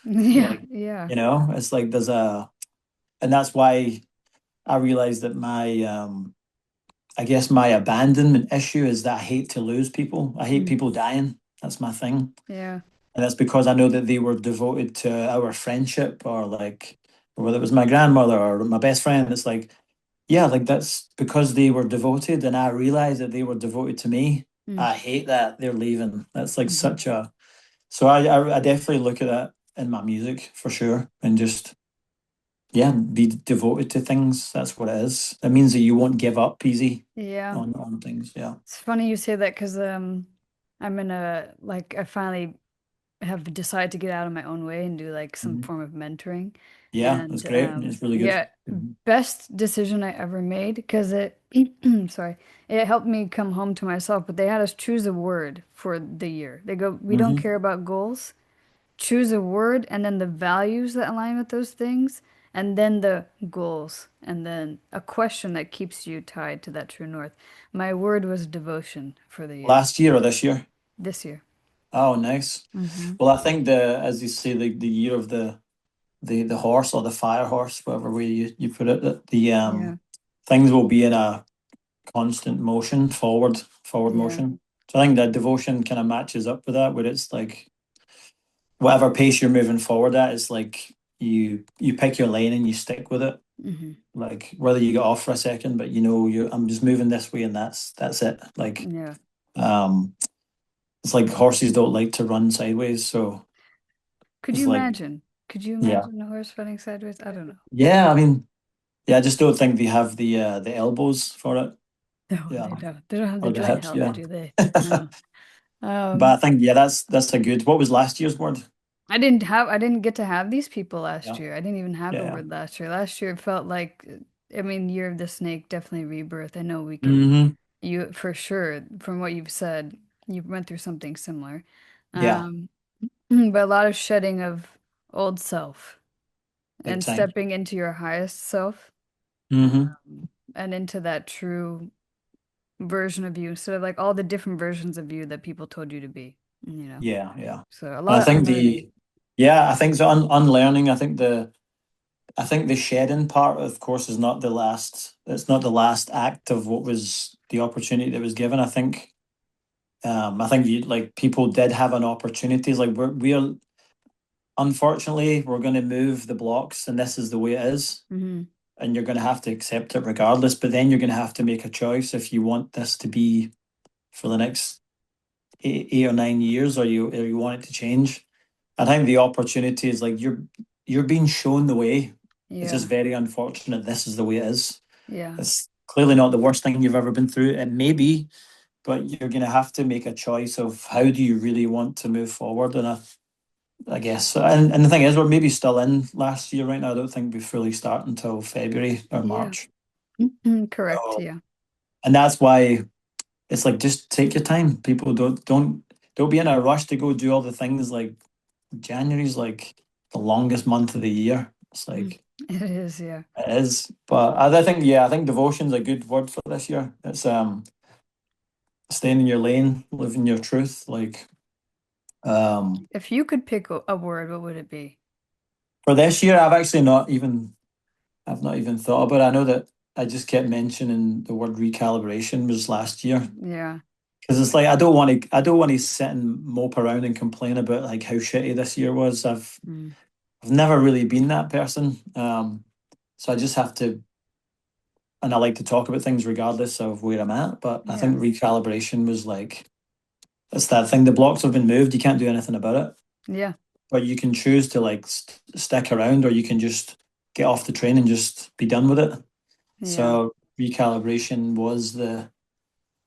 Yeah, Like, yeah. it's like and that's why I realized that I guess my abandonment issue is that I hate to lose people. I hate Mm, people dying. That's my thing. yeah. And that's because I know that they were devoted to our friendship or like whether it was my grandmother or my best friend. It's like, yeah, like that's because they were devoted and I realized that they were devoted to me. Mm, I hate that they're leaving. That's like hmm. such a so I definitely look at that in my music for sure and just yeah, be devoted to things. That's what it is. It means that you won't give up easy Yeah. on things. Yeah. It's funny you say that because I'm in a like I finally have decided to get out of my own way and do like some Mhm. form of mentoring. Yeah, that's And great. It's really good. yeah, Mhm. best decision I ever made because it sorry, it helped me come home to myself, but they had us choose a word for the year. They go, "We don't Mhm. care about goals. Choose a word and then the values that align with those things, and then the goals, and then a question that keeps you tied to that true north." My word was devotion for the year Last year or this year? this year. Oh, nice. Hmm. Well, I think as you say, the year of the horse or the fire horse, whatever way you put it, that the Yeah, things will be in a constant motion, forward yeah. motion. So I think that devotion kind of matches up with that, where it's like whatever pace you're moving forward at, it's like you pick your lane and you stick with it. Hmm. Like whether you get off for a second, but I'm just moving this way and that's it. Like Yeah. um it's like horses don't like to run sideways, so Could you it's like imagine? Could you yeah. imagine a horse running sideways? I don't know. Yeah, I mean, yeah, I just don't think they have the elbows for it. No, Yeah, they don't. They don't have the or the joint hips, health, yeah. do they? No. But I Um, think yeah, that's a good. What was last year's word? I didn't get to have these people last Yeah, year. I didn't even have yeah, a yeah. word last year. Last year it felt like, I mean, year of the snake, definitely rebirth. I know we can, Hmm. you for sure, from what you've said, you went through something similar. Yeah, Um, but a lot of shedding of old self big and time. stepping into your highest self, Hmm. and into that true version of you instead of like all the different versions of you that people told you to be, you know. Yeah, yeah. So a And lot I of think unlearning. yeah, I think the unlearning. I think the shedding part, of course, is not the last. It's not the last act of what was the opportunity that was given. I think like people did have an opportunity. It's like we're unfortunately we're going to move the blocks, and this is the way it is, Hmm. and you're going to have to accept it regardless. But then you're going to have to make a choice if you want this to be for the next 8 or 9 years, or you want it to change. I think the opportunity is like you're being shown the way. It's just Yeah. very unfortunate. This is the way it is. Yeah. It's clearly not the worst thing you've ever been through. It may be, but you're going to have to make a choice of how do you really want to move forward. And I guess, and the thing is, we're maybe still in last year right now. I don't think we fully start until February or Yeah. March. Correct. So, Yeah. and that's why it's like just take your time. People don't be in a rush to go do all the things. Like January's like the longest month of the year. It's Mm. like It is, yeah. It is, but I think yeah, I think devotion's a good word for this year. It's staying in your lane, living your truth. Like um, If you could pick a word, what would it be? for this year, I've not even thought about it. I know that I just kept mentioning the word recalibration was last year Yeah, because it's like I don't want to sit and mope around and complain about like how shitty this year was. mm, I've never really been that person. So I just have to, and I like to talk about things regardless of where I'm at. But I yeah, think recalibration was like, it's that thing. The blocks have been moved. You can't do anything about it. yeah, But you can choose to like stick around, or you can just get off the train and just be done with it. yeah, So recalibration was the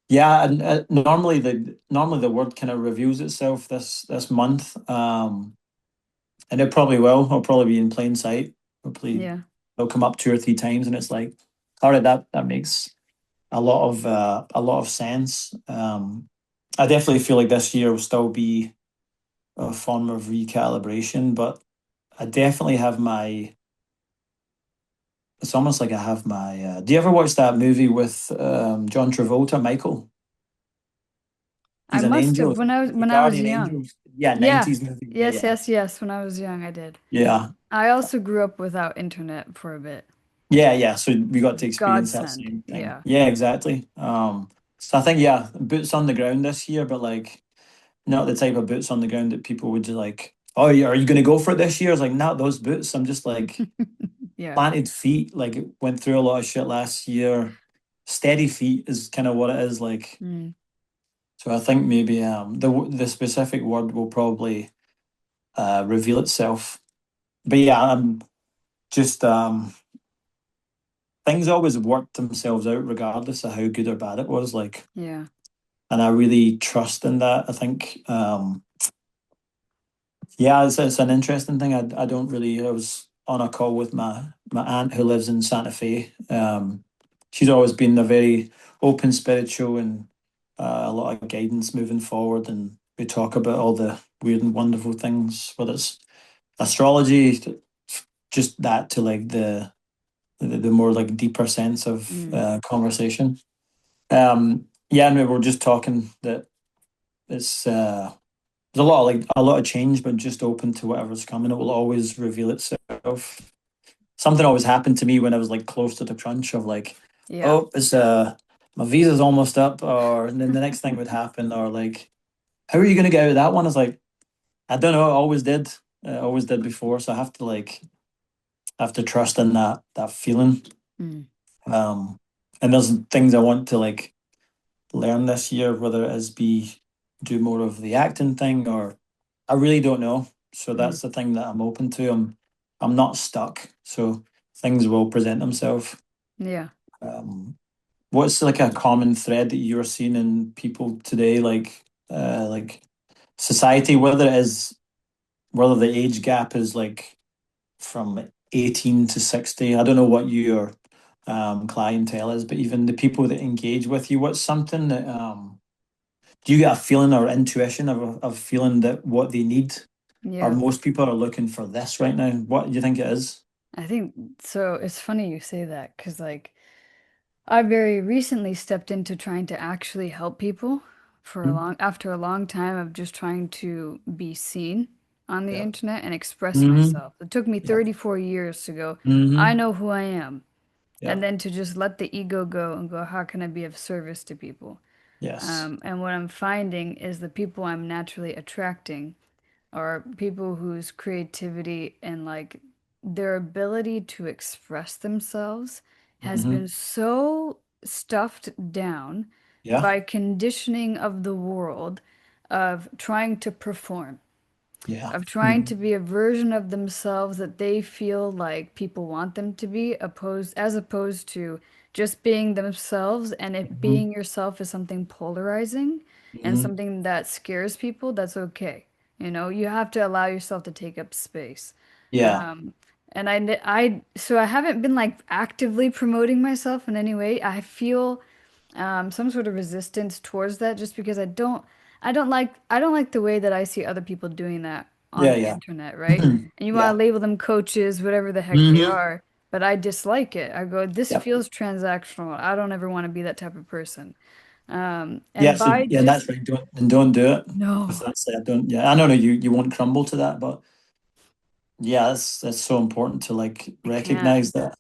yeah. And normally the word kind of reveals itself this month. And it probably will. I'll probably be in plain sight. Hopefully, yeah, it'll come up two or three times, and it's like, all right, that makes a lot of sense. I definitely feel like this year will still be a form of recalibration, but I definitely have my. It's almost like I have my. Do you ever watch that movie with John Travolta, Michael? I He's an must angel. have The when I was guardian young. angel. Yeah, Yeah. 90s movie. Yeah, Yes, yeah, yes, yes. When I was young, I did. yeah. I also grew up without internet for a bit. Yeah, yeah. So we got to experience that Godsend. same thing. Yeah. Yeah, exactly. So I think yeah, boots on the ground this year, but like not the type of boots on the ground that people would just like. Oh, are you going to go for it this year? It's like not those boots. I'm just like Yeah. planted feet. Like went through a lot of shit last year. Steady feet is kind of what it is like. Mm, So I think maybe the specific word will probably reveal itself. But yeah, I'm just things always work themselves out regardless of how good or bad it was. Like, yeah. and I really trust in that. I think yeah, it's an interesting thing. I don't really. I was on a call with my aunt who lives in Santa Fe. She's always been a very open spiritual and a lot of guidance moving forward. And we talk about all the weird and wonderful things, whether it's astrology, just that to like the more like deeper sense of Mm, conversation. Yeah, and we were just talking that it's there's a lot of change, but just open to whatever's coming. It will always reveal itself. Something always happened to me when I was like close to the crunch of like, yeah. oh, it's my visa's almost up, or and then the next thing would happen, or like, how are you going to get out of that one? It's like I don't know. I always did before. So I have to like have to trust in that feeling. Mm, Um, and there's things I want to like learn this year, whether it is be do more of the acting thing or I really don't know. So mm, that's the thing that I'm open to. I'm not stuck. So things will present themselves. yeah. Um, what's like a common thread that you're seeing in people today, like society, whether the age gap is like from 18 to 60. I don't know what your clientele is, but even the people that engage with you, what's something that do you get a feeling or intuition of feeling that what they need or Yeah. most people are looking for this right now? What do you think it is? I think so. It's funny you say that because, like, I very recently stepped into trying to actually help people after a long time of just trying to be seen on the Yeah. internet and express Mm-hmm. myself. It took me Yeah. 34 years to go, I Mm-hmm. know who I am. Yeah. And then to just let the ego go and go, how can I be of service to people? Yes. And what I'm finding is the people I'm naturally attracting are people whose creativity and like their ability to express themselves has Mm-hmm. been so stuffed down Yeah. by conditioning of the world of trying to perform, Yeah. of trying Mm-hmm. to be a version of themselves that they feel like people want them to be, opposed to just being themselves, and it Mm-hmm. being yourself is something polarizing and Mm-hmm. something that scares people. That's okay. You have to allow yourself to take up space. Yeah. And so I haven't been like actively promoting myself in any way. I feel some sort of resistance towards that just because I don't like the way that I see other people doing that on Yeah, the yeah. internet, right? And you want Yeah. to label them coaches, whatever the heck they Hmm. are, but I dislike it. I go, this Yep. feels transactional. I don't ever want to be that type of person. Yeah. And So by yeah, that's just right. Don't do it. If no, that's it, don't. Yeah, I know you won't crumble to that, but yeah, that's so important to like I can't. recognize that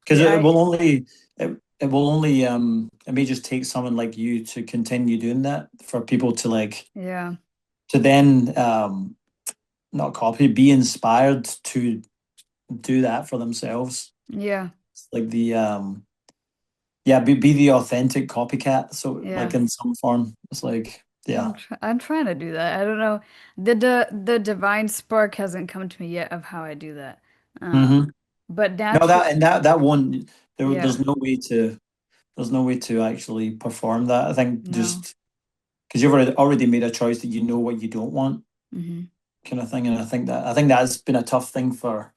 because See, it I will only it will only it may just take someone like you to continue doing that for people to like yeah, to then not copy, be inspired to do that for themselves. yeah, It's like the yeah, be the authentic copycat. So like yeah. in some form, it's like yeah. I'm trying to do that. I don't know. The divine spark hasn't come to me yet of how I do that. Hmm. But No, naturally, that and that one yeah, there's no way to actually perform that. I think no. just because you've already made a choice that you know what you don't want, Hmm. kind of thing. And I think that's been a tough thing for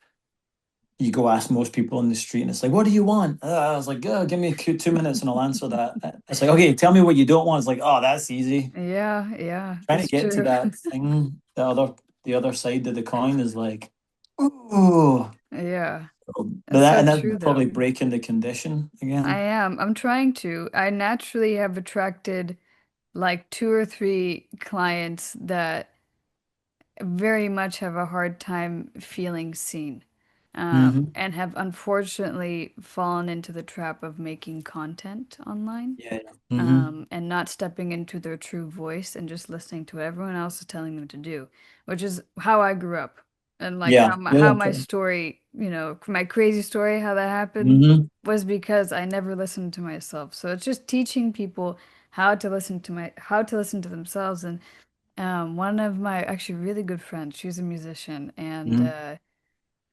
you go ask most people in the street and it's like, what do you want? I was like, oh, give me 2 minutes and I'll answer that. It's like, okay, tell me what you don't want. It's like, oh, that's easy. Yeah, yeah, Trying to it's get to true. that thing, the other side of the coin is like, oh, Yeah, but that's so that's true probably though. breaking the condition I again. am. I'm trying to. I naturally have attracted like two or three clients that very much have a hard time feeling seen, Hmm. and have unfortunately fallen into the trap of making content online, Yeah. Yeah. Hmm. and not stepping into their true voice and just listening to what everyone else is telling them to do, which is how I grew up. And like Yeah. how Yeah. my story, my crazy story, how that happened Hmm. was because I never listened to myself. So it's just teaching people how to listen to themselves. And one of my actually really good friends, she's a musician, and Hmm.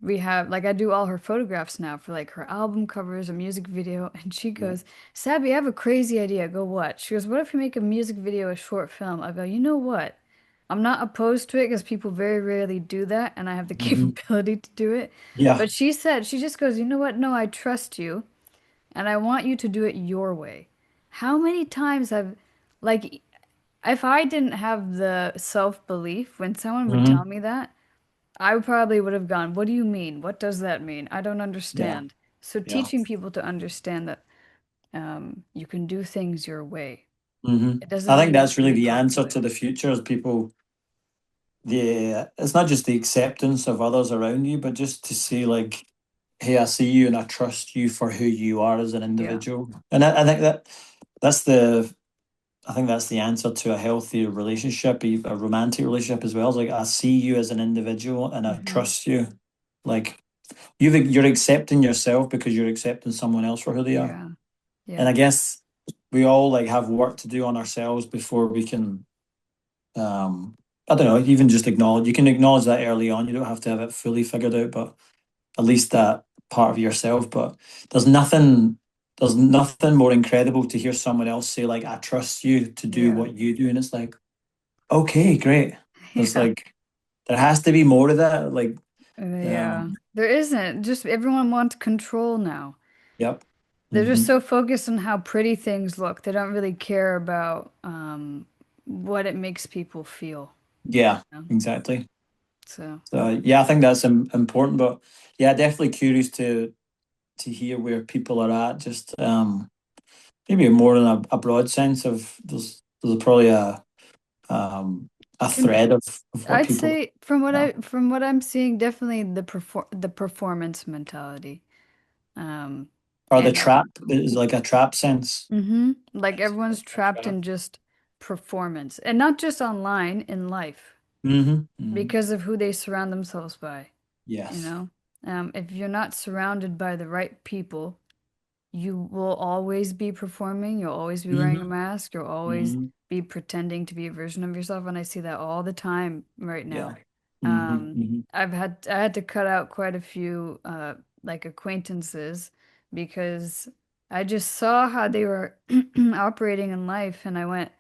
we have like I do all her photographs now for like her album covers, a music video, and she Yeah. goes, "Sabby, I have a crazy idea." I go, "What?" She goes, "What if we make a music video, a short film?" I go, "You know what? I'm not opposed to it because people very rarely do that, and I have the Hmm. capability to do it." Yeah. But she said, she just goes, "You know what? No, I trust you, and I want you to do it your way." How many times have like if I didn't have the self-belief when someone would tell Hmm. me that, I probably would have gone, "What do you mean? What does that mean? I don't Yeah. understand." So Yeah. teaching people to understand that you can do things your way. Hmm. It doesn't I think mean you have that's to really be the answer popular. to the future is people it's not just the acceptance of others around you, but just to say like, hey, I see you and I trust you for who you are as an Yeah. individual. And I think that's the I think that's the answer to a healthy relationship, a romantic relationship as well. It's like I see you as an individual and I Hmm. trust you. Like you're accepting yourself because you're accepting someone else for who they are. Yeah. And Yeah. I guess we all like have work to do on ourselves before we can I don't know, even just acknowledge you can acknowledge that early on. You don't have to have it fully figured out, but at least that part of yourself. But there's nothing there's nothing more incredible to hear someone else say, like, I trust you to do Yeah. what you do. And it's like, okay, great. There's Yeah. like there has to be more to that. Like, Yeah. There isn't. Just everyone wants control now. yep. They're just Hmm. so focused on how pretty things look. They don't really care about what it makes people feel. Yeah, You know? exactly. So, So yeah, I think that's important. But yeah, definitely curious to hear where people are at. Just maybe more in a broad sense of there's probably a and thread of what I'd people say from what yeah. I'm seeing, definitely the performance mentality. Um, Or the and trap is like a trap sense. like everyone's A trapped trap. in just performance, and not just online, in life, Hmm. Hmm. because of who they surround themselves by, you Yes. know? If you're not surrounded by the right people, you will always be performing, you'll always be wearing a Hmm. mask, you'll always Hmm. be pretending to be a version of yourself, and I see that all the time right Yeah. now. Hmm. Hmm. I had to cut out quite a few like acquaintances because I just saw how they were operating in life, and I went,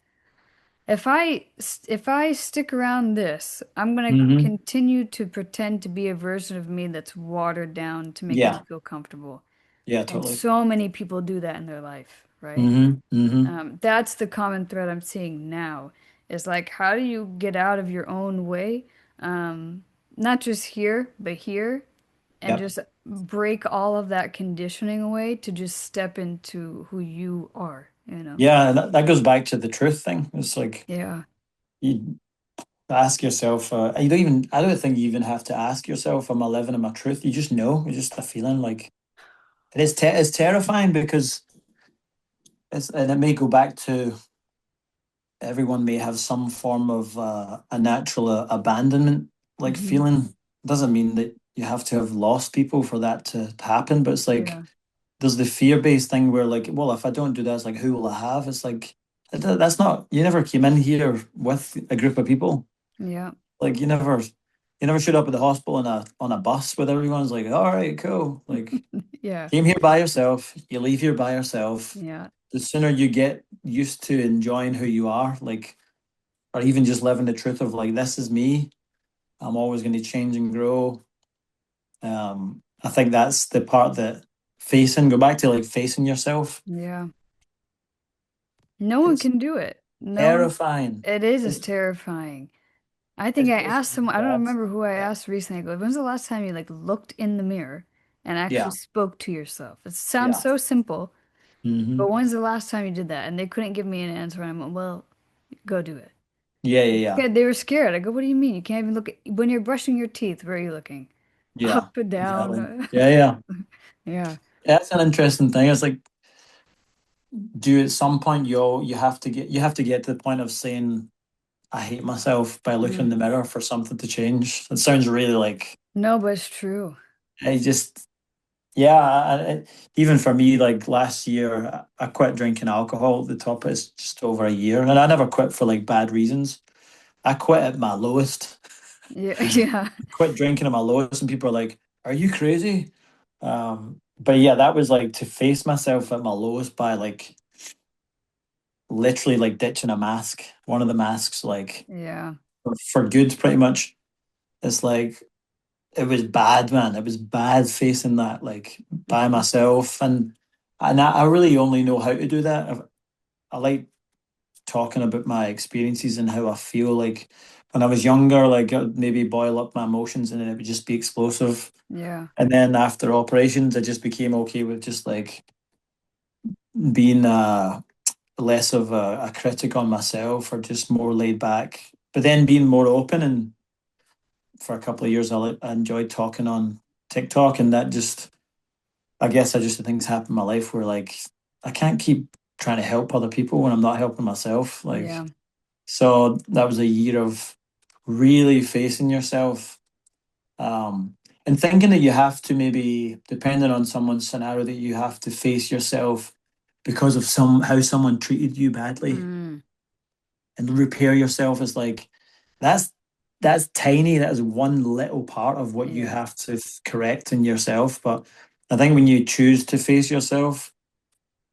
if I stick around this, I'm gonna Hmm. continue to pretend to be a version of me that's watered down to make me Yeah. feel comfortable. Yeah, And totally. so many people do that in their life, right? Hmm. Hmm. That's the common thread I'm seeing now is like, how do you get out of your own way? not just here, but here, and Yep. just break all of that conditioning away to just step into who you are, you know? Yeah, and that goes back to the truth thing. It's like Yeah. you ask yourself, you don't even, I don't think you even have to ask yourself, am I living in my truth? You just know, it's just a feeling like it's terrifying because and it may go back to everyone may have some form of a natural abandonment like Hmm. feeling. Doesn't mean that you have to have lost people for that to happen, but it's like Yeah. there's the fear-based thing where like, well, if I don't do this, like who will I have? It's like that's not, you never came in here with a group of people. Yeah. Like you never showed up at the hospital on a bus with everyone's like, all right, cool. Like Yeah. came here by yourself, you leave here by yourself. Yeah. The sooner you get used to enjoying who you are, like, or even just living the truth of like, this is me. I'm always going to change and grow. I think that's the part that go back to like facing yourself. Yeah. No one It's can do it. No one, terrifying. it is as It's terrifying. I think it's, I it's asked someone, I don't bad. remember who I Yeah. asked recently. I go, when's the last time you like looked in the mirror and actually Yeah. spoke to yourself? It sounds Yeah. so simple, but Hmm. when's the last time you did that? And they couldn't give me an answer. And I went, well, go do it. Yeah. Yeah. Yeah. Yeah, they were scared. I go, what do you mean? You can't even look at, when you're brushing your teeth, where are you looking? Yeah. Up and Exactly. down. Yeah. Yeah. Yeah. That's an interesting thing. It's like, do at some point you have to get to the point of saying I hate myself by looking in Mm. the mirror for something to change. It sounds really like No, but it's true. I just yeah. Even for me, like last year, I quit drinking alcohol. The top is just over a year, and I never quit for like bad reasons. I quit at my lowest. Yeah. Yeah. Quit drinking at my lowest, and people are like, "Are you crazy?" But yeah, that was like to face myself at my lowest by like literally like ditching a mask, one of the masks, like Yeah. for good, pretty much. It's like it was bad, man. It was bad facing that like by Hmm. myself, and I really only know how to do that. I like talking about my experiences and how I feel. Like when I was younger, like I would maybe boil up my emotions and then it would just be explosive. Yeah. And then after operations, I just became okay with just like being less of a critic on myself or just more laid back. But then being more open, and for a couple of years, I enjoyed talking on TikTok, and that just, I guess, I just things happen in my life where like I can't keep trying to help other people when I'm not helping myself. Like, Yeah. so that was a year of really facing yourself, um, and thinking that you have to, maybe depending on someone's scenario, that you have to face yourself because of how someone treated you badly, Mm. and repair yourself is like that's that's tiny. That is one little part of what you Yeah. have to correct in yourself. But I think when you choose to face yourself,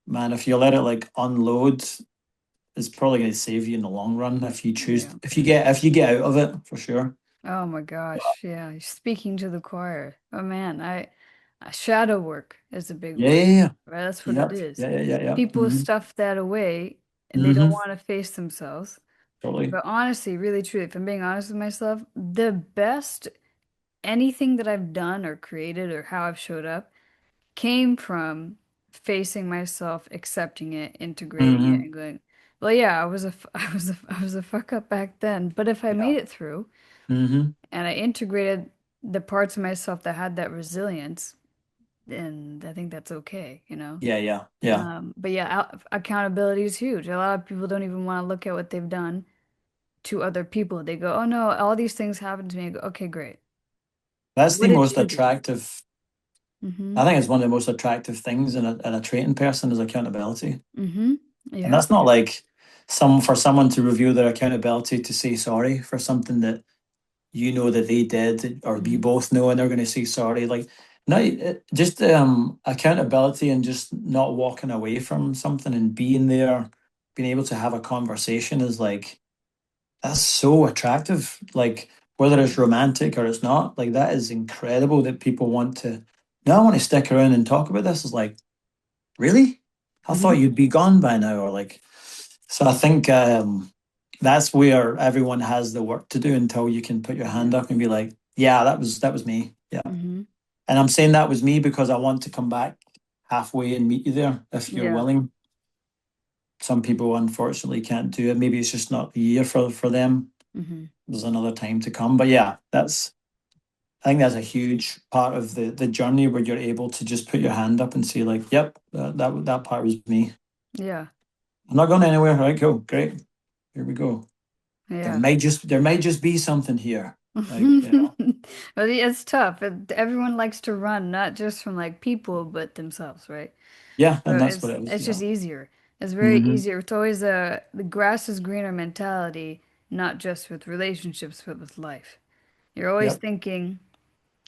man, if you let it like unload, it's probably going to save you in the long run. If you choose, Yeah. if you get out of it, for sure. Oh my gosh. Yeah. You're speaking to the choir. Oh man, shadow work is a big Yeah, word, yeah, right? That's what yeah, it is. yeah, yeah, yeah, yeah. People Mm-hmm. stuff that away and they don't Mm-hmm. want to face themselves. Totally. But honestly, really truly, if I'm being honest with myself, the best anything that I've done or created or how I've showed up came from facing myself, accepting it, integrating it, Mm-hmm. and going, well, yeah, I was a fuck up back then. But if I Yeah. made it through Mm-hmm. and I integrated the parts of myself that had that resilience, then I think that's okay, you know? Yeah, yeah, yeah. But yeah, accountability is huge. A lot of people don't even want to look at what they've done to other people. They go, oh no, all these things happened to me. I go, okay, great. That's What the did most you do? attractive. Mm-hmm. I think it's one of the most attractive things in a training person is accountability. Mm-hmm. And Yeah. that's not like for someone to review their accountability to say sorry for something that you know that they did, or you Mm-hmm. both know and they're going to say sorry. Like, no, just accountability and just not walking away from something and being there, being able to have a conversation is like, that's so attractive. Like, whether it's romantic or it's not, like, that is incredible that people want to, no, I want to stick around and talk about this. Is like, really? I Mm-hmm. thought you'd be gone by now, or like, so I think that's where everyone has the work to do until you can put your hand Yeah. up and be like, Yeah, that was me. Yeah. Mm-hmm. And I'm saying that was me because I want to come back halfway and meet you there if you're Yeah. willing. Some people unfortunately can't do it. Maybe it's just not the year for them. Mm-hmm. There's another time to come. But yeah, that's I think that's a huge part of the journey where you're able to just put your hand up and say like, "Yep, that part was me. Yeah. I'm not going anywhere." Right, cool, great. Here we go. Yeah. There might just be something here. Like, But it's tough. Everyone likes to run, not just from like people, but themselves, right? yeah, So and that's what it is. it's Yeah. just easier. It's very Mm-hmm. easier. It's always a the grass is greener mentality, not just with relationships, but with life. You're always Yep. thinking,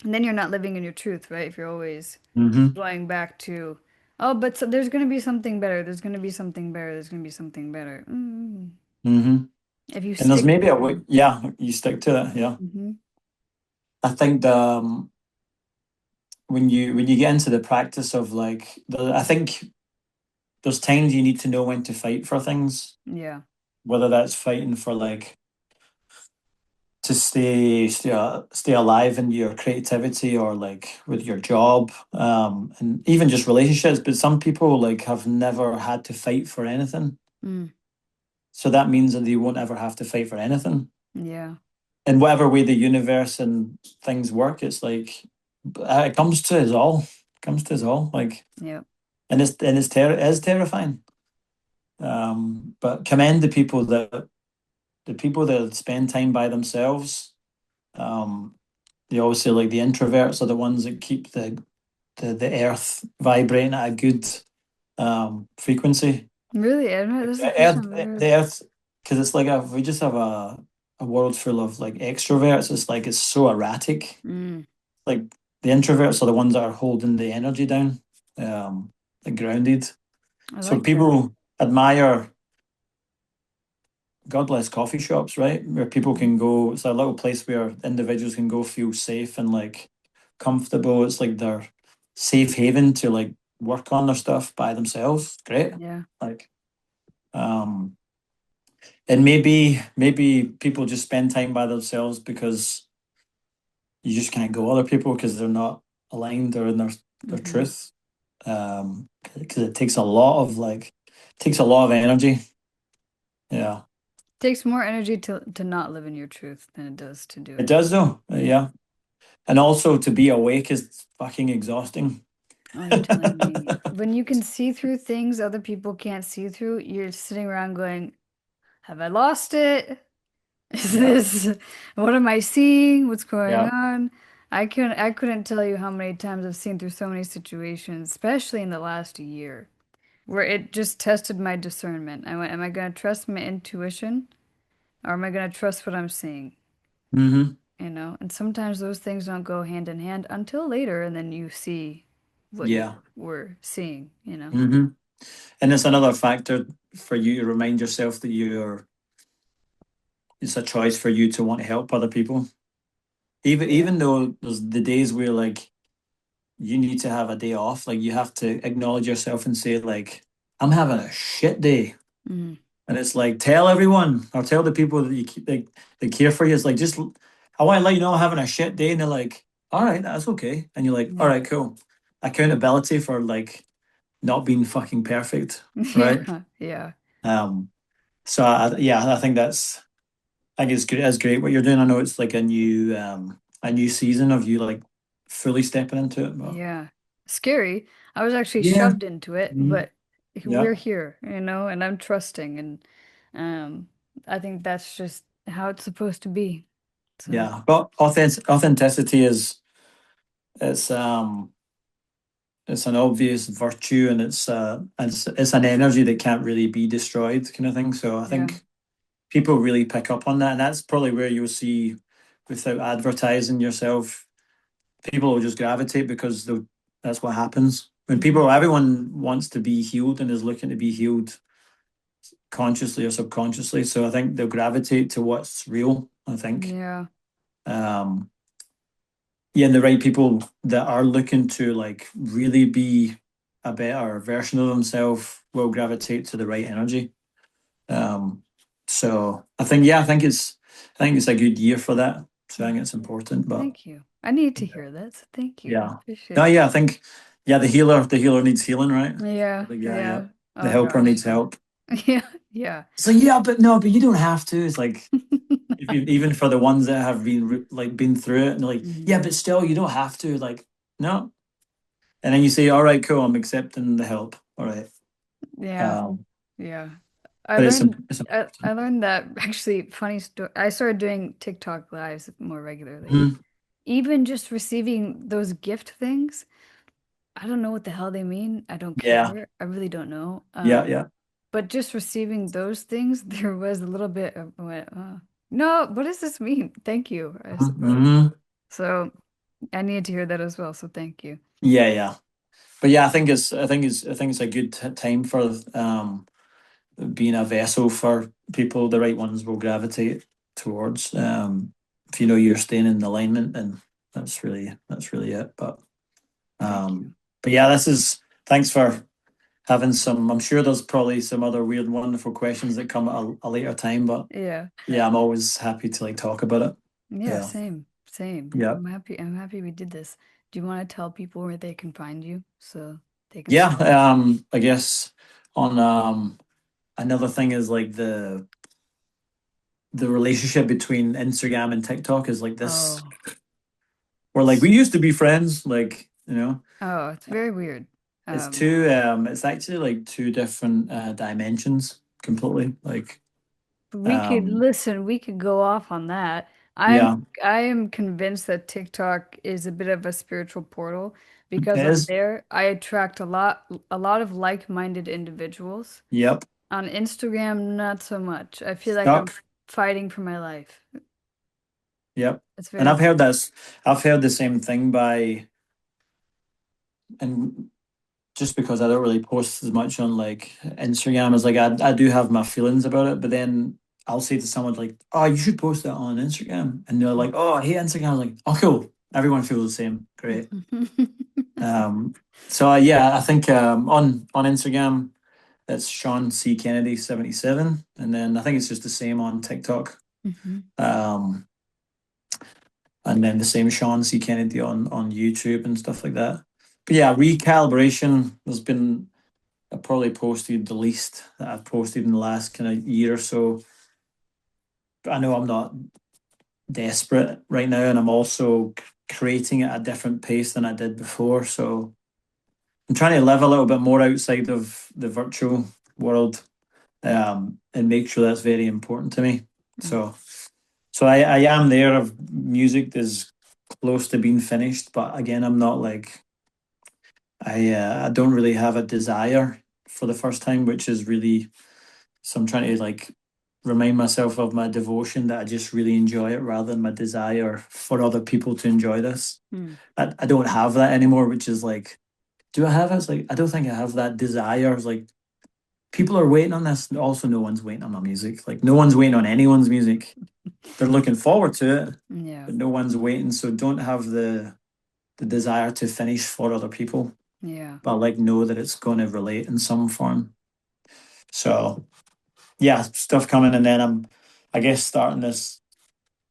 and then you're not living in your truth, right? If you're always Mm-hmm. going back to, oh, but there's going to be something better. There's going to be something better. There's going to be something better. Mm-hmm. If you And there's stick, maybe a way. Yeah, you stick to it. Yeah. hmm I think when you get into the practice of like I think there's times you need to know when to fight for things, yeah, whether that's fighting for like to stay alive in your creativity or like with your job, and even just relationships. But some people like have never had to fight for anything, mm, so that means that they won't ever have to fight for anything. yeah, In whatever way the universe and things work, it's like it comes to us all. It comes to us all. Like, yep, it is terrifying. But commend the people that spend time by themselves. Um, they always say like the introverts are the ones that keep the earth vibrating at a good frequency. really, I don't know. This is the first Earth, time I've the heard. earth, because it's like we just have a world full of like extroverts. It's like it's so erratic. Mm, Like the introverts are the ones that are holding the energy down, like grounded. I So like that. people admire God bless coffee shops, right? Where people Hmm. can go. It's a little place where individuals can go feel safe and like comfortable. It's like their safe haven to like work on their stuff by themselves. Great. Yeah, Like, and maybe people just spend time by themselves because you just can't go other people because they're not aligned or in their hmm truth. Because it takes a lot of takes a lot of energy. Yeah, takes more energy to not live in your truth than it does to do it it. does though. Yeah. And also to be awake is fucking exhausting. Oh, you're telling me. When you can see through things other people can't see through, you're sitting around going, have I lost it? Is Yeah. this, what am I seeing? What's going Yeah. on? I couldn't tell you how many times I've seen through so many situations, especially in the last year, where it just tested my discernment. I went, am I going to trust my intuition or am I going to trust what I'm seeing? Mm-hmm. You know, and sometimes those things don't go hand in hand until later, and then you see what you Yeah. were seeing, you know? Mm-hmm. And it's another factor for you to remind yourself that it's a choice for you to want to help other people. Yeah. Even though there's the days where like you need to have a day off, like you have to acknowledge yourself and say like, I'm having a shit day. Mm, And it's like tell everyone or tell the people that you keep like they care for you. It's like just I want to let you know I'm having a shit day, and they're like, all right, that's okay. And you're like, all yeah. right, cool. Accountability for like not being fucking perfect, right? Yeah. Yeah. Um, so yeah, I think it's great. It's great what you're doing. I know it's like a new season of you like fully stepping into it, but Yeah. Scary. I was actually yeah, shoved into it, mhm, but yeah, we're here, you know, and I'm trusting and um I think that's just how it's supposed to be. So, yeah. But authenticity is it's it's an obvious virtue, and it's an energy that can't really be destroyed, kind of thing. So I yeah. think people really pick up on that, and that's probably where you'll see, without advertising yourself, people will just gravitate because that's what happens when Hmm. everyone wants to be healed and is looking to be healed consciously or subconsciously. So I think they'll gravitate to what's real. I think, Yeah. um, yeah, and the right people that are looking to like really be a better version of themselves will gravitate to the right energy. Um, so I think, yeah, I think it's a good year for that. So I think it's important. But Thank you. I need to hear that. So thank you. I yeah, appreciate no, it. yeah, I think the healer needs healing, right? Yeah. Like, yeah. Yeah. The Oh helper gosh. needs help. Yeah. Yeah. So yeah, but no, but you don't have to. It's like if you, even for the ones that have been through it, and they're like, Mhm. yeah, but still, you don't have to. Like, no. And then you say, all right, cool, I'm accepting the help. All right. Yeah. Um, Yeah. but it's I learned that actually funny story. I started doing TikTok lives more regularly. Mhm. Even just receiving those gift things, I don't know what the hell they mean. I don't Yeah, care. I really don't know. yeah. But just receiving those things, there was a little bit of no, what does this mean? Thank you, I suppose. Hmm. So I needed to hear that as well. So thank you. Yeah. But yeah, I think it's a good time for being a vessel for people. The right ones will gravitate towards. If you know you're staying in alignment, then that's really it. But Thank you. um, but yeah, this is thanks for having some. I'm sure there's probably some other weird, wonderful questions that come at a later time. But Yeah. yeah, I'm always happy to like talk about it. Yeah, Yeah, same. Same. yeah, I'm happy we did this. Do you want to tell people where they can find you so they can yeah. support? I guess on another thing is like the relationship between Instagram and TikTok is like this. Oh. We're like we used to be friends, like Oh, it's very weird. it's Um, two. It's actually like two different dimensions completely. Like we could um, listen, we could go off on that. I'm yeah, I am convinced that TikTok is a bit of a spiritual portal it because on is. there I attract a lot of like-minded individuals. Yep. On Instagram, not so much. I feel like I'm Stuck. fighting for my life. Yep. It's And very I've heard weird. this. I've heard the same thing and just because I don't really post as much on like Instagram as like I do have my feelings about it, but then I'll say to someone like, "Oh, you should post that on Instagram," and they're like, "Oh, I hate Instagram." I'm like, "Oh, cool. Everyone feels the same. Great." Um, so yeah, I think on Instagram it's Sean C Kennedy 77, and then I think it's just the same on TikTok. Mhm. Um, and then the same Sean C Kennedy on YouTube and stuff like that. But yeah, recalibration. There's been I probably posted the least that I've posted in the last kind of year or so. But I know I'm not desperate right now, and I'm also creating at a different pace than I did before. So I'm trying to live a little bit more outside of the virtual world, and make sure that's very important to me. Mm. So I am there. Of music is close to being finished, but again, I'm not like I don't really have a desire for the first time, which is really so I'm trying to like remind myself of my devotion that I just really enjoy it rather than my desire for other people to enjoy this. Mm. I don't have that anymore, which is like, do I have it? It's like I don't think I have that desire. It's like people are waiting on this. Also, no one's waiting on my music. Like no one's waiting on anyone's music. They're looking forward to it, Yeah. but no one's waiting. So don't have the desire to finish for other people, Yeah. but like know that it's going to relate in some form. So yeah, stuff coming, and then I guess, starting this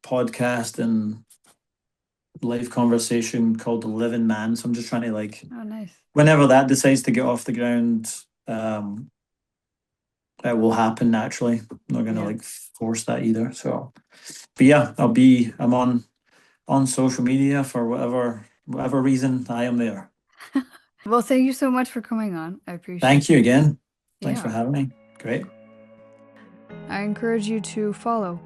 podcast and live conversation called The Living Man. So I'm just trying to like, Oh, nice. whenever that decides to get off the ground, it will happen naturally. I'm not gonna Yeah. like force that either. So, but yeah, I'm on social media for whatever reason I am there. Well, thank you so much for coming on. I appreciate Thank you it. again. Thanks for Yeah. having me. Great. I encourage you to follow,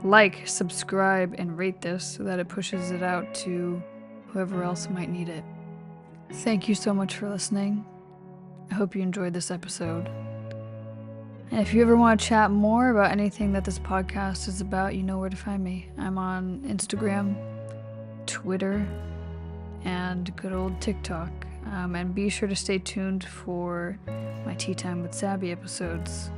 like, subscribe, and rate this so that it pushes it out to whoever else might need it. Thank you so much for listening. I hope you enjoyed this episode. And if you ever want to chat more about anything that this podcast is about, you know where to find me. I'm on Instagram, Twitter, and good old TikTok. And be sure to stay tuned for my Tea Time with Sabby episodes.